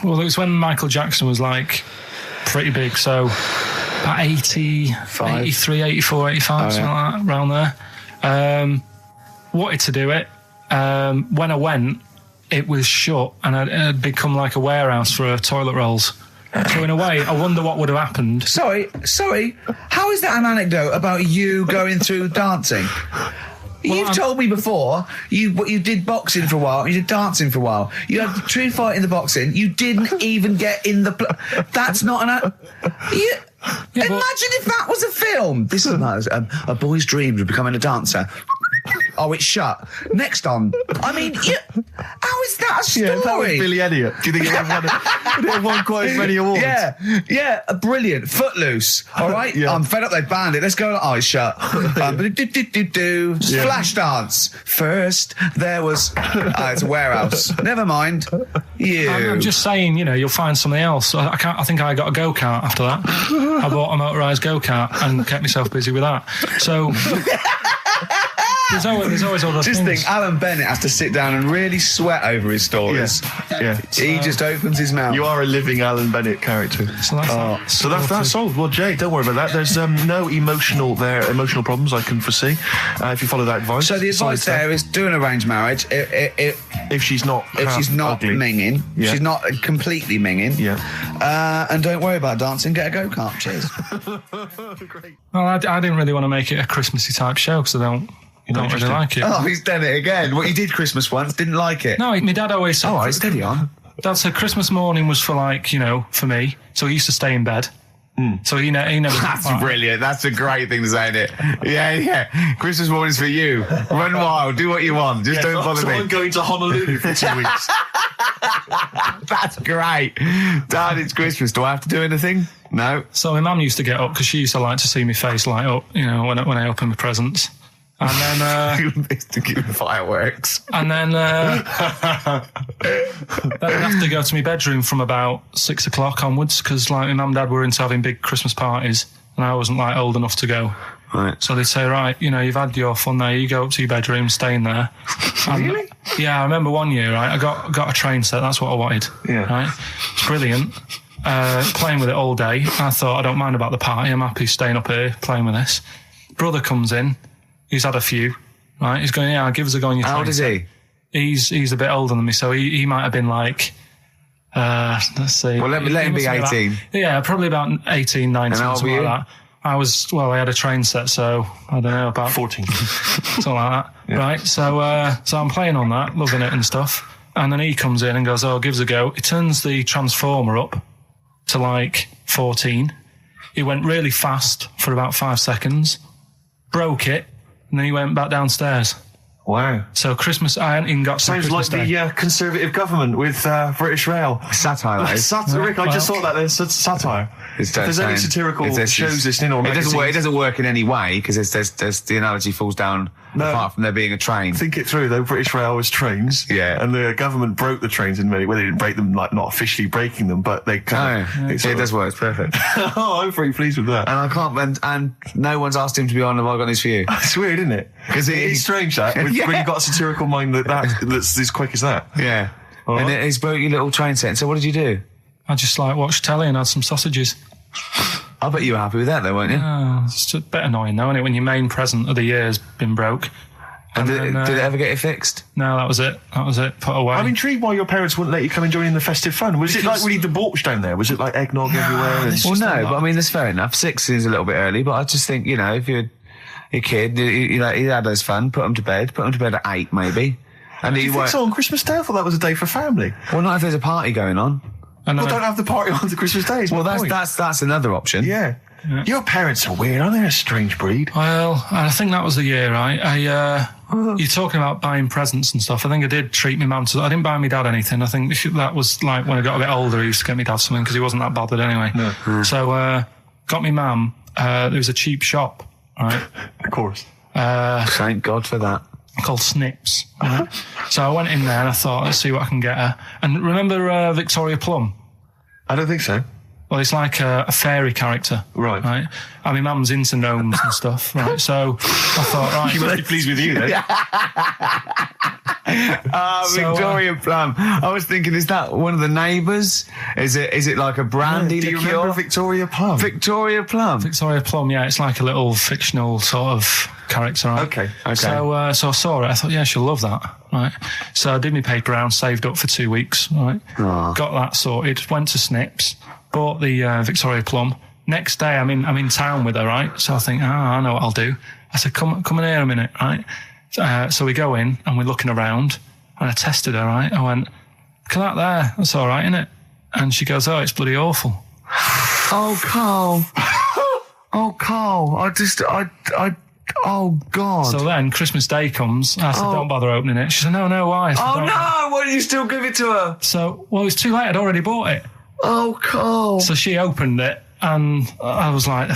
Well, it was when Michael Jackson was, pretty big, so about 83, 84, 85, something like that, around there. Wanted to do it. When I went, it was shut, and it had become like a warehouse for toilet rolls. So in a way, I wonder what would have happened. Sorry. How is that an anecdote about you going through dancing? You've told me before you did boxing for a while, you did dancing for a while. You had a true fight in the boxing. You didn't even get in the. That's not an. Imagine if that was a film. This is a boy's dreams of becoming a dancer. Oh, it's shut. Next on. I mean, how is that a story? Yeah, that was Billy Elliot. Do you think it won quite as many awards? Yeah, brilliant. Footloose. All right, I'm fed up. They banned it. Let's go. Oh, it's shut. Flash dance. First, there was. It's a warehouse. Never mind. I'm just saying, you'll find something else. I think I got a go-kart after that. I bought a motorised go-kart and kept myself busy with that. So. There's always other things. Just think, Alan Bennett has to sit down and really sweat over his stories. Yeah. He just opens his mouth. You are a living Alan Bennett character. So that's solved. Well, Jay, don't worry about that. There's no emotional problems I can foresee if you follow that advice. So the advice there is do an arranged marriage if she's not ugly. minging, she's not completely minging. Yeah. And don't worry about dancing. Get a go-kart. Cheers. Great. Well, I didn't really want to make it a Christmassy type show because I don't really like it. Oh, he's done it again. Well, you did Christmas once, didn't like it. No, my dad always said... Oh, right, steady on. Dad said Christmas morning was for for me. So he used to stay in bed. So he never... That's brilliant. That's a great thing to say, isn't it? Yeah. Christmas morning's for you. Run wild. Do what you want. Just don't bother me. I'm going to Honolulu for 2 weeks. That's great. Dad, it's Christmas. Do I have to do anything? No. So my mum used to get up because she used to like to see my face light up, when I open my presents. And then to give fireworks. And then I'd have to go to my bedroom from about 6 o'clock onwards because my mum and dad were into having big Christmas parties and I wasn't old enough to go. Right. So they'd say, right, you've had your fun there, you go up to your bedroom, stay in there. Really? Yeah, I remember one year, right, I got a train set, that's what I wanted. Yeah. Right? It's brilliant. Playing with it all day. I thought, I don't mind about the party, I'm happy staying up here playing with this. Brother comes in, he's had a few, right? He's going, yeah, give us a go on your train. How old is he? He's a bit older than me, so he might have been let's see. Well, let him be 18. Probably about 18, 19, something like that. I had a train set, so I don't know, about 14. something like that. Yeah. Right, so I'm playing on that, loving it and stuff. And then he comes in and goes, oh, gives a go. He turns the transformer up to 14. He went really fast for about 5 seconds, broke it, and then he went back downstairs. Wow. So Christmas, I hadn't even got to Sounds Christmas like Day. the Conservative government with British Rail. Satire, though. Rick, I just thought that there's satire. If there's any satirical shows listening or it doesn't work in any way because there's the analogy falls down apart from there being a train. Think it through, though. British Railways trains. Yeah. And the government broke the trains in many ways. They didn't break them, like, not officially breaking them, but they kind of... It does work. It's perfect. Oh, I'm very pleased with that. And I can't... And no one's asked him to be on Have I Got News For You? It's weird, isn't it? Because it's strange, that, when you've got a satirical mind that's as quick as that. Yeah. All and right. he's broke your little train set. So what did you do? I just watched telly and had some sausages. I bet you were happy with that, though, weren't you? It's a bit annoying, though, isn't it, when your main present of the year's been broke. And did it ever get it fixed? No, that was it. Put away. I'm intrigued why your parents wouldn't let you come and join in the festive fun. Was it like really debauched down there? Was it like eggnog everywhere? Well, no, but I mean, that's fair enough. 6 is a little bit early, but I just think, if you're a kid, he had his fun, put him to bed at 8, maybe. And Do you think so on Christmas Day? I thought that was a day for family. Well, not if there's a party going on. Well, don't have the party on the Christmas Day. Well, that's another option. Yeah. Your parents are weird, aren't they? A strange breed. Well, I think that was the year, right? You're talking about buying presents and stuff. I think I did treat my mum to... I didn't buy my dad anything. I think that was like when I got a bit older, I used to get my dad something because he wasn't that bothered anyway. No. So, got my mum, there was a cheap shop, right? Of course. Thank God for that. Called Snips. Right? So I went in there and I thought, let's see what I can get her. And remember Victoria Plum? I don't think so. Well, it's like a fairy character. Right. And my mum's into gnomes and stuff, right? So I thought, right. She must be pleased with you, then. Victoria Plum. I was thinking, is that one of the neighbours? Is it like a brandy liqueur? Do you remember Victoria Plum? Victoria Plum, yeah. It's like a little fictional sort of character, right? Okay. So I saw it. I thought, yeah, she'll love that, right? So I did my paper round, saved up for 2 weeks, right? Got that sorted. Went to Snips, bought the Victoria Plum. Next day, I'm in town with her, right? So I think, I know what I'll do. I said, come in here a minute, right? So we go in and we're looking around and I tested her, right? I went, look at that there. That's all right, isn't it? And she goes, oh, it's bloody awful. Oh, Carl. Oh, Carl. Oh, God. So then Christmas Day comes. I said, don't bother opening it. She said, no, why? I said, no. Why did you still give it to her? So, well, it's too late. I'd already bought it. Oh, Carl. So she opened it and I was like,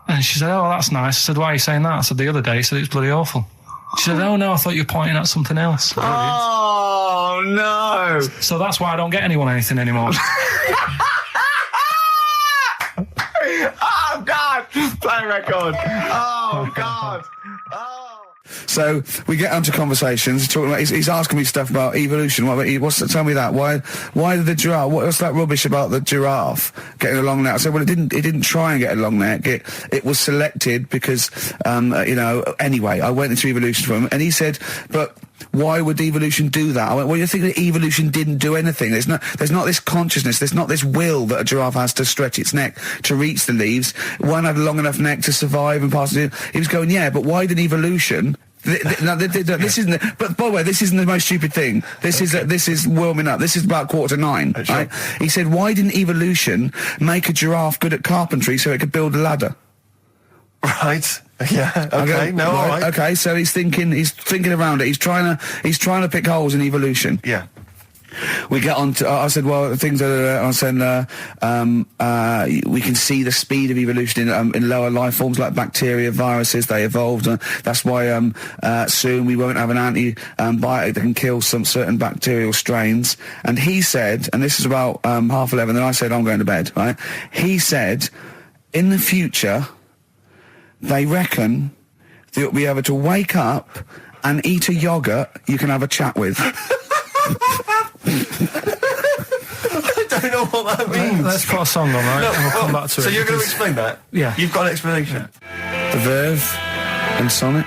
and she said, oh, that's nice. I said, why are you saying that? I said, the other day, said it's bloody awful. She said, oh, no, I thought you were pointing at something else. Oh, no. So that's why I don't get anyone anything anymore. Oh, God. Play record. Oh, God. Oh. So we get onto conversations. Talking about, he's asking me stuff about evolution. Tell me that. Why did the giraffe? What's that rubbish about the giraffe getting a long neck? I said, well, it didn't try and get a long neck. It was selected because, anyway, I went into evolution for him, and he said, but why would evolution do that? I went, well, you think that evolution didn't do anything. There's not this consciousness, there's not this will that a giraffe has to stretch its neck to reach the leaves. One had a long enough neck to survive and pass it. He was going, yeah, but why did evolution... this isn't. But by the way, this isn't the most stupid thing. This is warming up. This is about 8:45. Right? He said, "Why didn't evolution make a giraffe good at carpentry so it could build a ladder?" Right. Yeah. Okay. No. All right. Okay. So he's thinking around it. He's trying to pick holes in evolution. Yeah. We get on to, I said, well, things are, I said, we can see the speed of evolution in lower life forms like bacteria, viruses, they evolved. That's why, soon we won't have an antibiotic that can kill some certain bacterial strains. And he said, and this is about, 11:30, and I said, I'm going to bed, right? He said, in the future, they reckon that you'll be able to wake up and eat a yogurt you can have a chat with. I don't know what that means. Let's put a song on, right? No, and we'll come back to it. So you're going to explain that? Yeah. You've got an explanation? The Verve and Sonic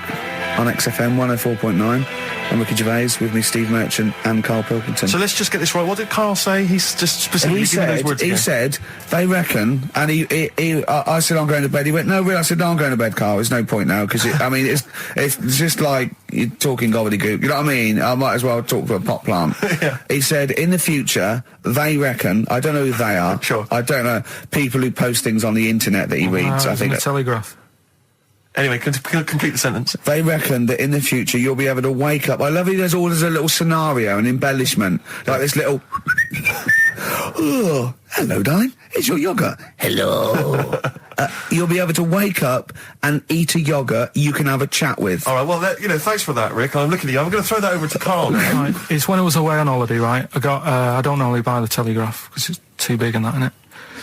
on XFM 104.9. I'm Ricky Gervais, with me Steve Merchant and Karl Pilkington. So let's just get this right. What did Karl say? He's just specifically giving those words again. He said, they reckon, and I said, I'm going to bed. He went, no, really? I said, no, I'm going to bed, Karl. There's no point now, because, it's just like you're talking gobbledygook. You know what I mean? I might as well talk to a pot plant. Yeah. He said, in the future, they reckon, I don't know who they are. Sure. I don't know, people who post things on the internet that he reads, I think. The Telegraph. Anyway, complete the sentence. They reckon that in the future you'll be able to wake up. I love it. There's a little scenario, an embellishment, like this little. Oh, hello, darling. It's your yogurt. Hello. you'll be able to wake up and eat a yoghurt you can have a chat with. All right, well, thanks for that, Rick. I'm looking at you. I'm going to throw that over to Karl now. Right. It's when I was away on holiday, right? I got, I don't normally buy the Telegraph because it's too big and that, innit?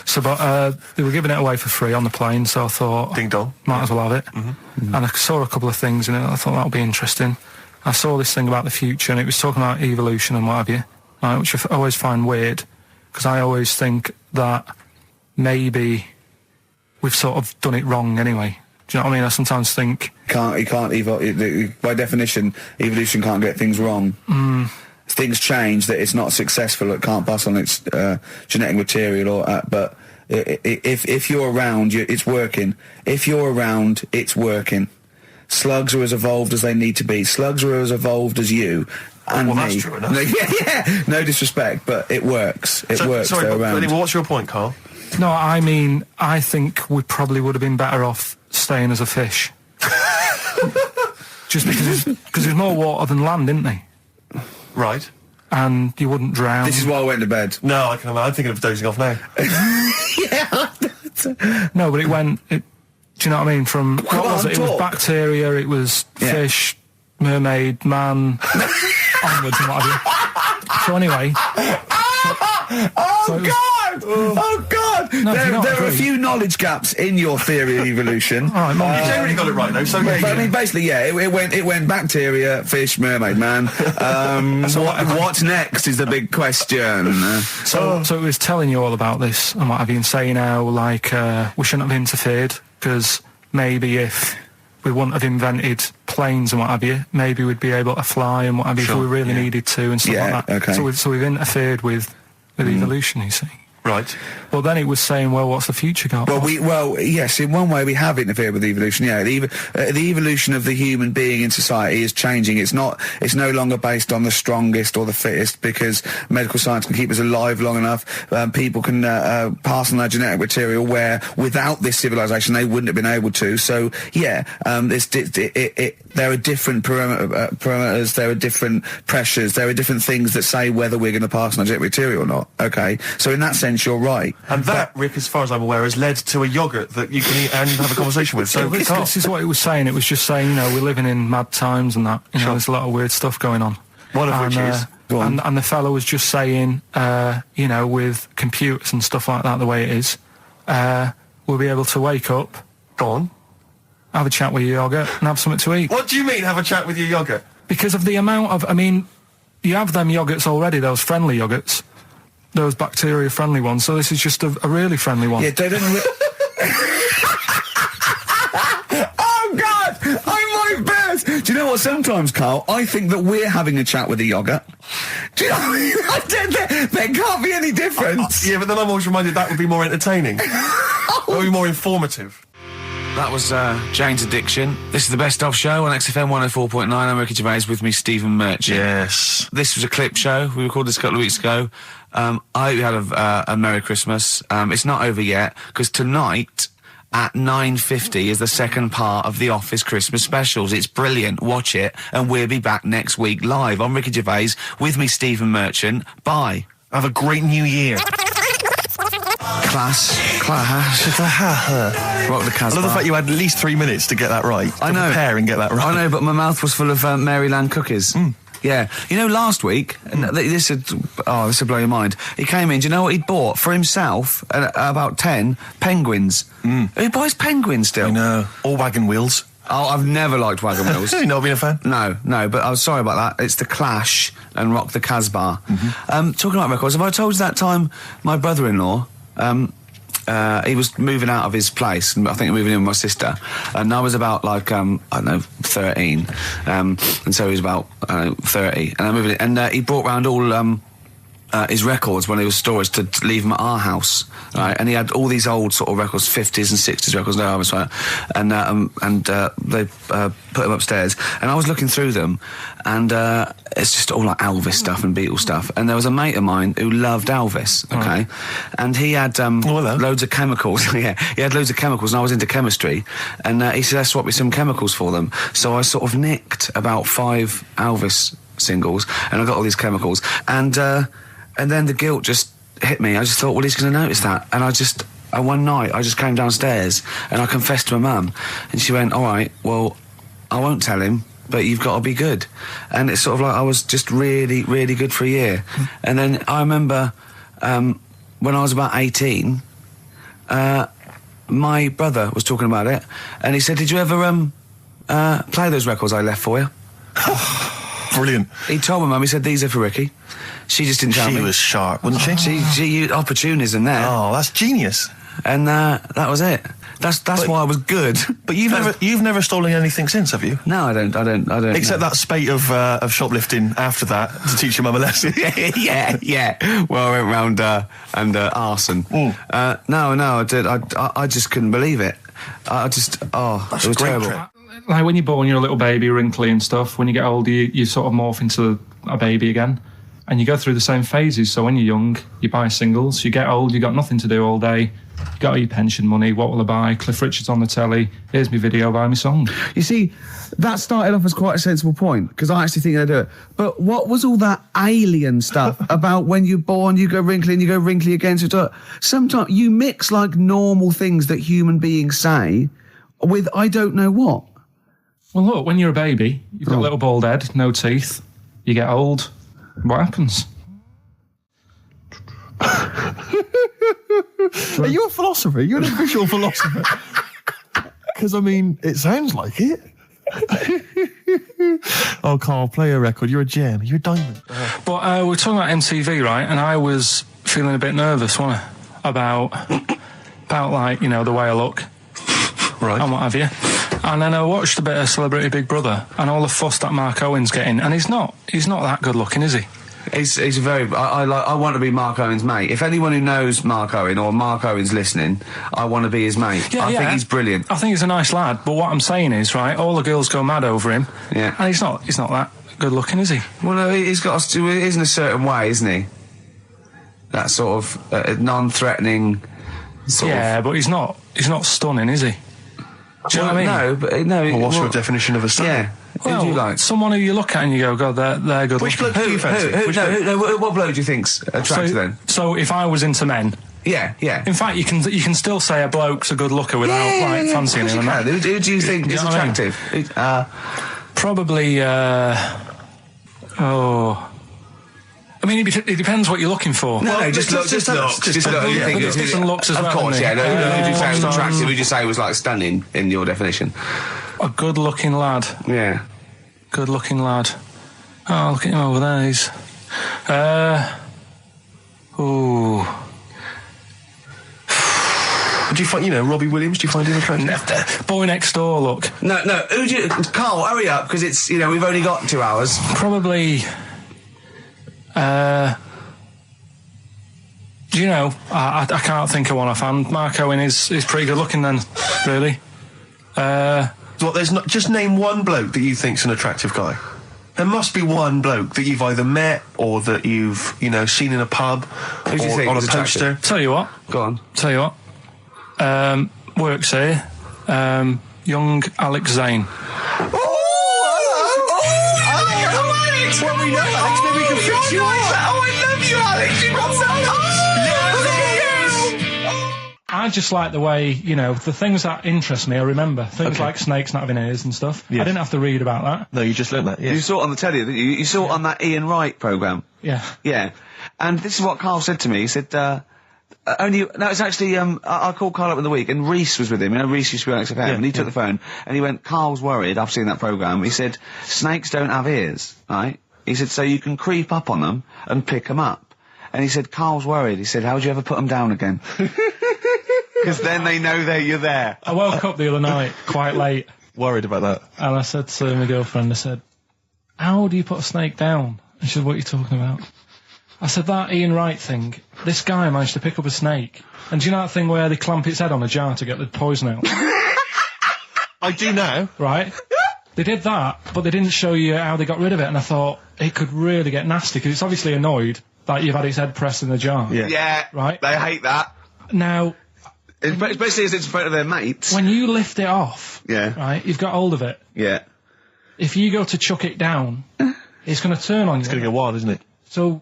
So, but they were giving it away for free on the plane, so I thought... Ding dong. Might as well have it. And I saw a couple of things in it, I thought that would be interesting. I saw this thing about the future, and it was talking about evolution and what have you, right, which I always find weird, because I always think that maybe we've sort of done it wrong anyway. Do you know what I mean? I sometimes think... By definition, evolution can't get things wrong. Things change, that it's not successful, it can't pass on its genetic material, but if you're around, it's working. If you're around, it's working. Slugs are as evolved as they need to be. Slugs are as evolved as you. And well, me. that's true enough. Yeah. No disrespect, but it works. It works. Sorry, they're around. Anyway, what's your point, Karl? No, I mean, I think we probably would have been better off staying as a fish. Just because there's more water than land, isn't there? Right. And you wouldn't drown. This is why I went to bed. No, I'm thinking of dozing off now. No, but do you know what I mean? From, what was it? It was bacteria, it was fish, mermaid, man, onwards and what have you. So anyway... Oh God! No, there are a few knowledge gaps in your theory of evolution. All right, you generally got it right though. So I mean, basically, it went bacteria, fish, mermaid, man. What's next is the big question. So it was telling you all about this and what have you, and saying how we shouldn't have interfered, because maybe if we wouldn't have invented planes and what have you, maybe we'd be able to fly and what have you if we really needed to and stuff like that. Okay. So we've interfered with evolution, you see. Right. Well, then it was saying, well, what's the future got? Well, yes, in one way we have interfered with evolution. Yeah, the evolution of the human being in society is changing. It's no longer based on the strongest or the fittest, because medical science can keep us alive long enough. People can pass on their genetic material where without this civilization they wouldn't have been able to. So yeah, there are different parameters, there are different pressures, there are different things that say whether we're going to pass on our genetic material or not. Okay, so in that sense you're right. And that, Rick, as far as I'm aware, has led to a yoghurt that you can eat and have a conversation with. So this is what it was saying. It was just saying, we're living in mad times and that. There's a lot of weird stuff going on. One of which is... And the fellow was just saying, with computers and stuff like that, the way it is, we'll be able to wake up... Go on. Have a chat with your yoghurt and have something to eat. What do you mean, have a chat with your yoghurt? Because of the amount of... I mean, you have them yoghurts already, those friendly yoghurts. Those bacteria-friendly ones, so this is just a really friendly one. Yeah, they don't... Oh, God! I'm my best! Do you know what, sometimes, Karl, I think that we're having a chat with a yoghurt. Do you know what I mean? There can't be any difference. Yeah, but then I'm always reminded that would be more entertaining. That would be more informative. That was Jane's Addiction. This is the Best Of Show on XFM 104.9. I'm Ricky Gervais, with me Stephen Merchant. Yes. This was a clip show. We recorded this a couple of weeks ago. I hope you had a Merry Christmas. It's not over yet, because tonight at 9:50 is the second part of The Office Christmas specials. It's brilliant. Watch it, and we'll be back next week live. I'm Ricky Gervais, with me Stephen Merchant. Bye. Have a great New Year. Class. Rock the Casbah. I love the fact you had at least 3 minutes to get that right. I know. Prepare and get that right. I know, but my mouth was full of Maryland cookies. Yeah. Last week, this would blow your mind. He came in, do you know what he'd bought? For himself, about 10 penguins. Who buys penguins still? I know. Or wagon wheels. Oh, I've never liked wagon wheels. You've not been a fan? No, but I was sorry about that. It's The Clash and Rock the Casbah. Talking about records, have I told you that time my brother-in-law... he was moving out of his place, I think moving in with my sister, and I was about 13, and so he was about 30, and I moved in, and he brought round all his records when he was storage to leave them at our house, right? And he had all these old sort of records, 50s and 60s records, no Elvis, right? And they put them upstairs, and I was looking through them, and it's just all like Elvis stuff and Beatles stuff. And there was a mate of mine who loved Elvis, okay? And he had loads of chemicals. Yeah, he had loads of chemicals, and I was into chemistry, and he said, let's swap me some chemicals for them. So I sort of nicked about 5 Elvis singles, and I got all these chemicals, and then the guilt just hit me. I just thought, well, he's going to notice that, and I just And one night, I just came downstairs and I confessed to my mum, and she went, "All right, well, I won't tell him, but you've got to be good." And it's sort of like I was just really, really good for a year. And then I remember when I was about 18, my brother was talking about it, and he said, "Did you ever play those records I left for you?" Brilliant. He told my mum, he said, "These are for Ricky." She just didn't tell me. She was sharp, wasn't she? She used opportunism there. Oh, that's genius. And that was it. That's why I was good. But you've never stolen anything since, have you? No, I don't. Except that spate of shoplifting after that to teach your mum a lesson. yeah. Well, I went round and arson. No, I did. I just couldn't believe it. It was terrible. Like when you're born, you're a little baby, wrinkly and stuff. When you get older, you sort of morph into a baby again. And you go through the same phases. So when you're young, you buy singles. You get old, you got nothing to do all day. You got all your pension money. What will I buy? Cliff Richard's on the telly. Here's my video, buy me song. You see, that started off as quite a sensible point, because I actually think they do it. But what was all that alien stuff about when you're born, you go wrinkly and you go wrinkly again? Sometimes you mix like normal things that human beings say with I don't know what. Well, look, when you're a baby, you've got a little bald head, no teeth. You get old. What happens? Are you a philosopher? You're an official philosopher. Because, I mean, it sounds like it. Oh, Karl, play a record. You're a gem. You're a diamond. But we're talking about MTV, right? And I was feeling a bit nervous, wasn't I? About like, you know, the way I look. Right. And what have you. And then I watched a bit of Celebrity Big Brother and all the fuss that Mark Owen's getting. And he's not that good looking, is he? He's very. I want to be Mark Owen's mate. If anyone who knows Mark Owen or Mark Owen's listening, I want to be his mate. I think he's brilliant. I think he's a nice lad. But what I'm saying is, right, all the girls go mad over him. Yeah. And he's not that good looking, is he? Well, no, he's got to do it in a certain way, isn't he? That sort of non-threatening. But he's not stunning, is he? Do you know what I mean? No. Well, what's your definition of a stunning? Yeah. Well, who do you like? Someone who you look at and you go, God, they're good. Which bloke do you fancy? What bloke do you think's attractive then? So if I was into men, yeah. In fact, you can still say a bloke's a good looker without fancying him. Who do you think is attractive? Probably. I mean, it depends what you're looking for. No, just look. You think different looks as well. Of course, yeah. Who do you say was attractive? Who do you say was like stunning in your definition? A good-looking lad. Yeah. Good-looking lad. Oh, look at him over there. He's. Do you find, Robbie Williams? Do you find him attractive? Boy Next Door. Look. No. Who do you? Karl, hurry up, because it's we've only got 2 hours. Probably. I can't think of one offhand. Mark Owen is pretty good looking then, really. There's not. Just name one bloke that you think's an attractive guy. There must be one bloke that you've either met or that you've seen in a pub Who do you think on a is poster. Attractive? Tell you what. Go on. Tell you what. Works here. Young Alex Zane. Well, we know, Alex, maybe we can fix you up. Oh, I love you, Alex. You've got so much. I just like the way, the things that interest me, I remember. Things like snakes not having ears and stuff. Yes. I didn't have to read about that. No, you just learnt that, yes. You saw it on the telly, didn't you? You saw it on that Ian Wright programme. Yeah. Yeah. And this is what Karl said to me. He said, it's actually, I called Karl up in the week, and Reese was with him. Reese used to be on XFM, and he took the phone, and he went, Karl's worried, I've seen that programme. He said, snakes don't have ears, right? He said, so you can creep up on them and pick them up. And he said, Karl's worried. He said, how would you ever put them down again? Because then they know you're there. I woke up the other night, quite late. Worried about that. And I said to my girlfriend, I said, how do you put a snake down? And she said, what are you talking about? I said, that Ian Wright thing, this guy managed to pick up a snake. And do you know that thing where they clamp its head on a jar to get the poison out? I do now. Right? They did that, but they didn't show you how they got rid of it, and I thought it could really get nasty, because it's obviously annoyed that you've had its head pressed in the jar. Yeah. Right? They hate that. Now... Especially as it's in front of their mates. When you lift it off, yeah, right, you've got hold of it. Yeah. If you go to chuck it down, it's going to turn on you. It's going to go wild, isn't it? So,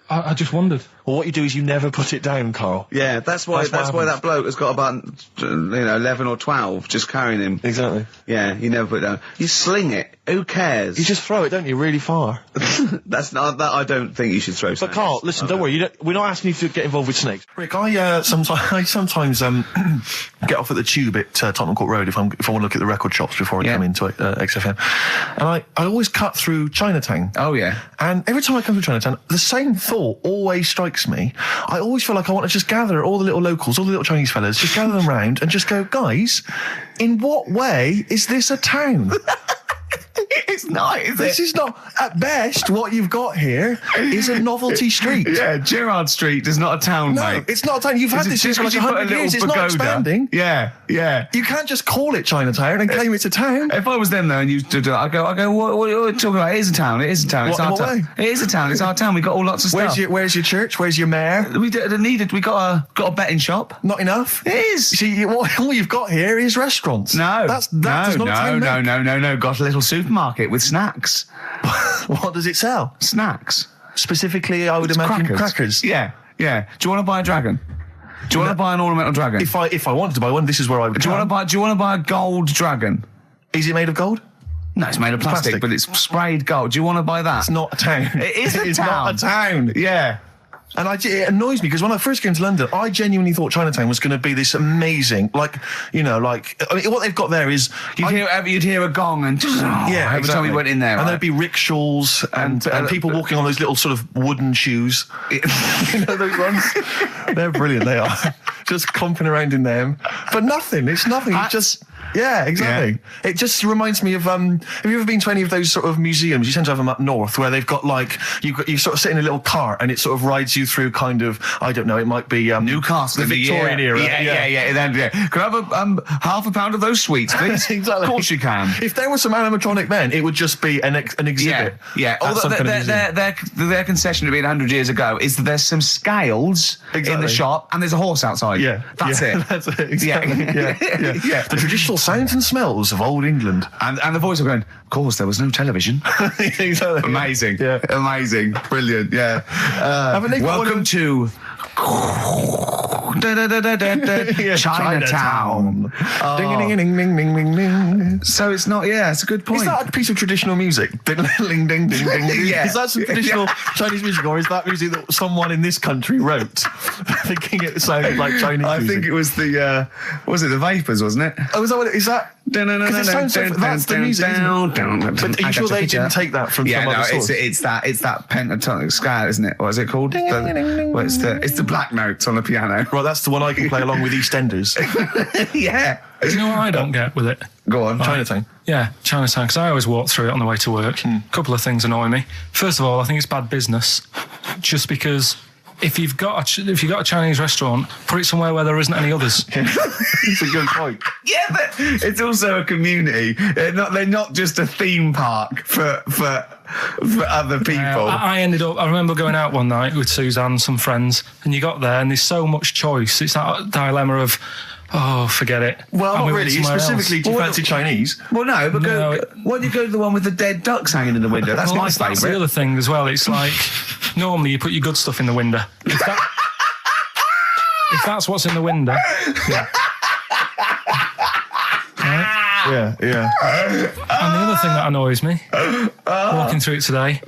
I just wondered. Well, what you do is you never put it down, Carl. Yeah, that's why that bloke has got about 11 or 12 just carrying him. Exactly. Yeah, you never put it down. You sling it. Who cares? You just throw it, don't you, really far? That's not that. I don't think you should throw. But Carl, listen, don't worry. We're not asking you to get involved with snakes. Rick, I sometimes get off at the Tube at Tottenham Court Road if I want to look at the record shops before I come into XFM, and I always cut through Chinatown. Oh yeah. And every time I come through Chinatown, the same thought always strikes me. I always feel like I want to just gather all the little locals, all the little Chinese fellas, just gather them round and just go, guys, in what way is this a town? It's not, is it? This is not, at best, what you've got here is a novelty street. Yeah, Gerrard Street is not a town, mate. No, it's not a town. You've had this since like 100 years. It's not expanding. Yeah. You can't just call it Chinatown and claim it's a town. If I was them though and you do that, I go, what are you talking about? It is a town. It is a town. It's our town. It is a town. It's our town. We got all lots of stuff. Where's your church? Where's your mayor? We got a betting shop. Not enough. It is. See, all you've got here is restaurants. No. That's not a town. No. Got a little supermarket with snacks. What does it sell? Snacks. Specifically, I would imagine crackers. Yeah. Do you want to buy a dragon? Do you want to buy an ornamental dragon? If I wanted to buy one, this is where I would. Do you want to buy a gold dragon? Is it made of gold? No, it's made of plastic, but it's sprayed gold. Do you want to buy that? It's not a town. It is a town. It's not a town. Yeah. And it annoys me because when I first came to London, I genuinely thought Chinatown was going to be this amazing, what they've got there is you'd hear a gong and every time you went in there, and there'd be rickshaws and people walking on those little sort of wooden shoes. You know those ones? They're brilliant. They are just comping around in them, but nothing. It's nothing. It's just. Yeah, exactly. Yeah. It just reminds me of, have you ever been to any of those sort of museums? You tend to have them up north where they've got you sort of sit in a little cart and it sort of rides you through kind of, I don't know, it might be Newcastle, the Victorian era. Yeah. Can I have half a pound of those sweets, please? Exactly. Of course you can. If there was some animatronic then, it would just be an exhibit. Yeah. Although their concession to be 100 years ago is that there's some scales in the shop and there's a horse outside. Yeah. That's it. That's it. Exactly. Yeah. The traditional sounds and smells of old England. And the voice of going, of course, there was no television. Exactly. Amazing. Yeah. Amazing. Brilliant. Yeah. Welcome to Chinatown. Ding, ding, ding, ding, ding, ding. So it's not, it's a good point. Is that a piece of traditional music? Ding, ding, ding, ding, ding. Yeah. Is that some traditional Chinese music, or is that music that someone in this country wrote, thinking it sounded like Chinese music? I think it was the Vapors, wasn't it? Oh, is that what it is? That? Because it sounds so, that's the music, isn't it? But are you sure they didn't take that from some other source? It's that pentatonic scale, isn't it? What is it called? It's the black notes on the piano. Right, that's the one I can play along with EastEnders. Yeah. Do you know what I don't get with it? Go on. Chinatown. Yeah, Chinatown, because I always walk through it on the way to work. A couple of things annoy me. First of all, I think it's bad business, just because if you've got a Chinese restaurant, put it somewhere where there isn't any others. It's a good point. Yeah, but it's also a community. They're not just a theme park for other people. I remember going out one night with Suzanne, some friends, and you got there and there's so much choice. It's that dilemma of, forget it. Well, not really. Specifically, do you fancy Chinese? Well, no, but why don't you go to the one with the dead ducks hanging in the window? That's my favourite. That's the other thing as well. It's like, normally you put your good stuff in the window. If that's what's in the window. Yeah. Right? Yeah. And the other thing that annoys me, walking through it today,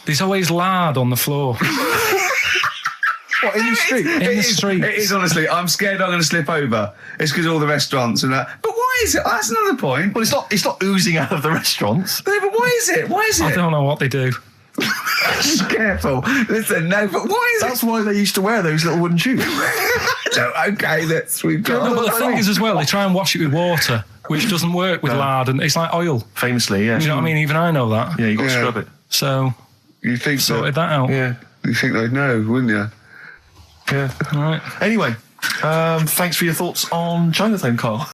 there's always lard on the floor. What, in the street? In the street. It is, honestly. I'm scared I'm going to slip over. It's because all the restaurants and that. But why is it? That's another point. Well, it's not oozing out of the restaurants. No, but why is it? I don't know what they do. Careful. Listen, no, but why is That's why they used to wear those little wooden shoes. Okay, we've got... No, but the thing is as well, they try and wash it with water, which doesn't work with lard, and it's like oil. Famously, yeah. You know what I mean? Even I know that. Yeah, you got to scrub it. So, you think sorted that out. Yeah, you think they'd know, wouldn't you? Yeah. All right. Anyway, thanks for your thoughts on Chinatown, Carl.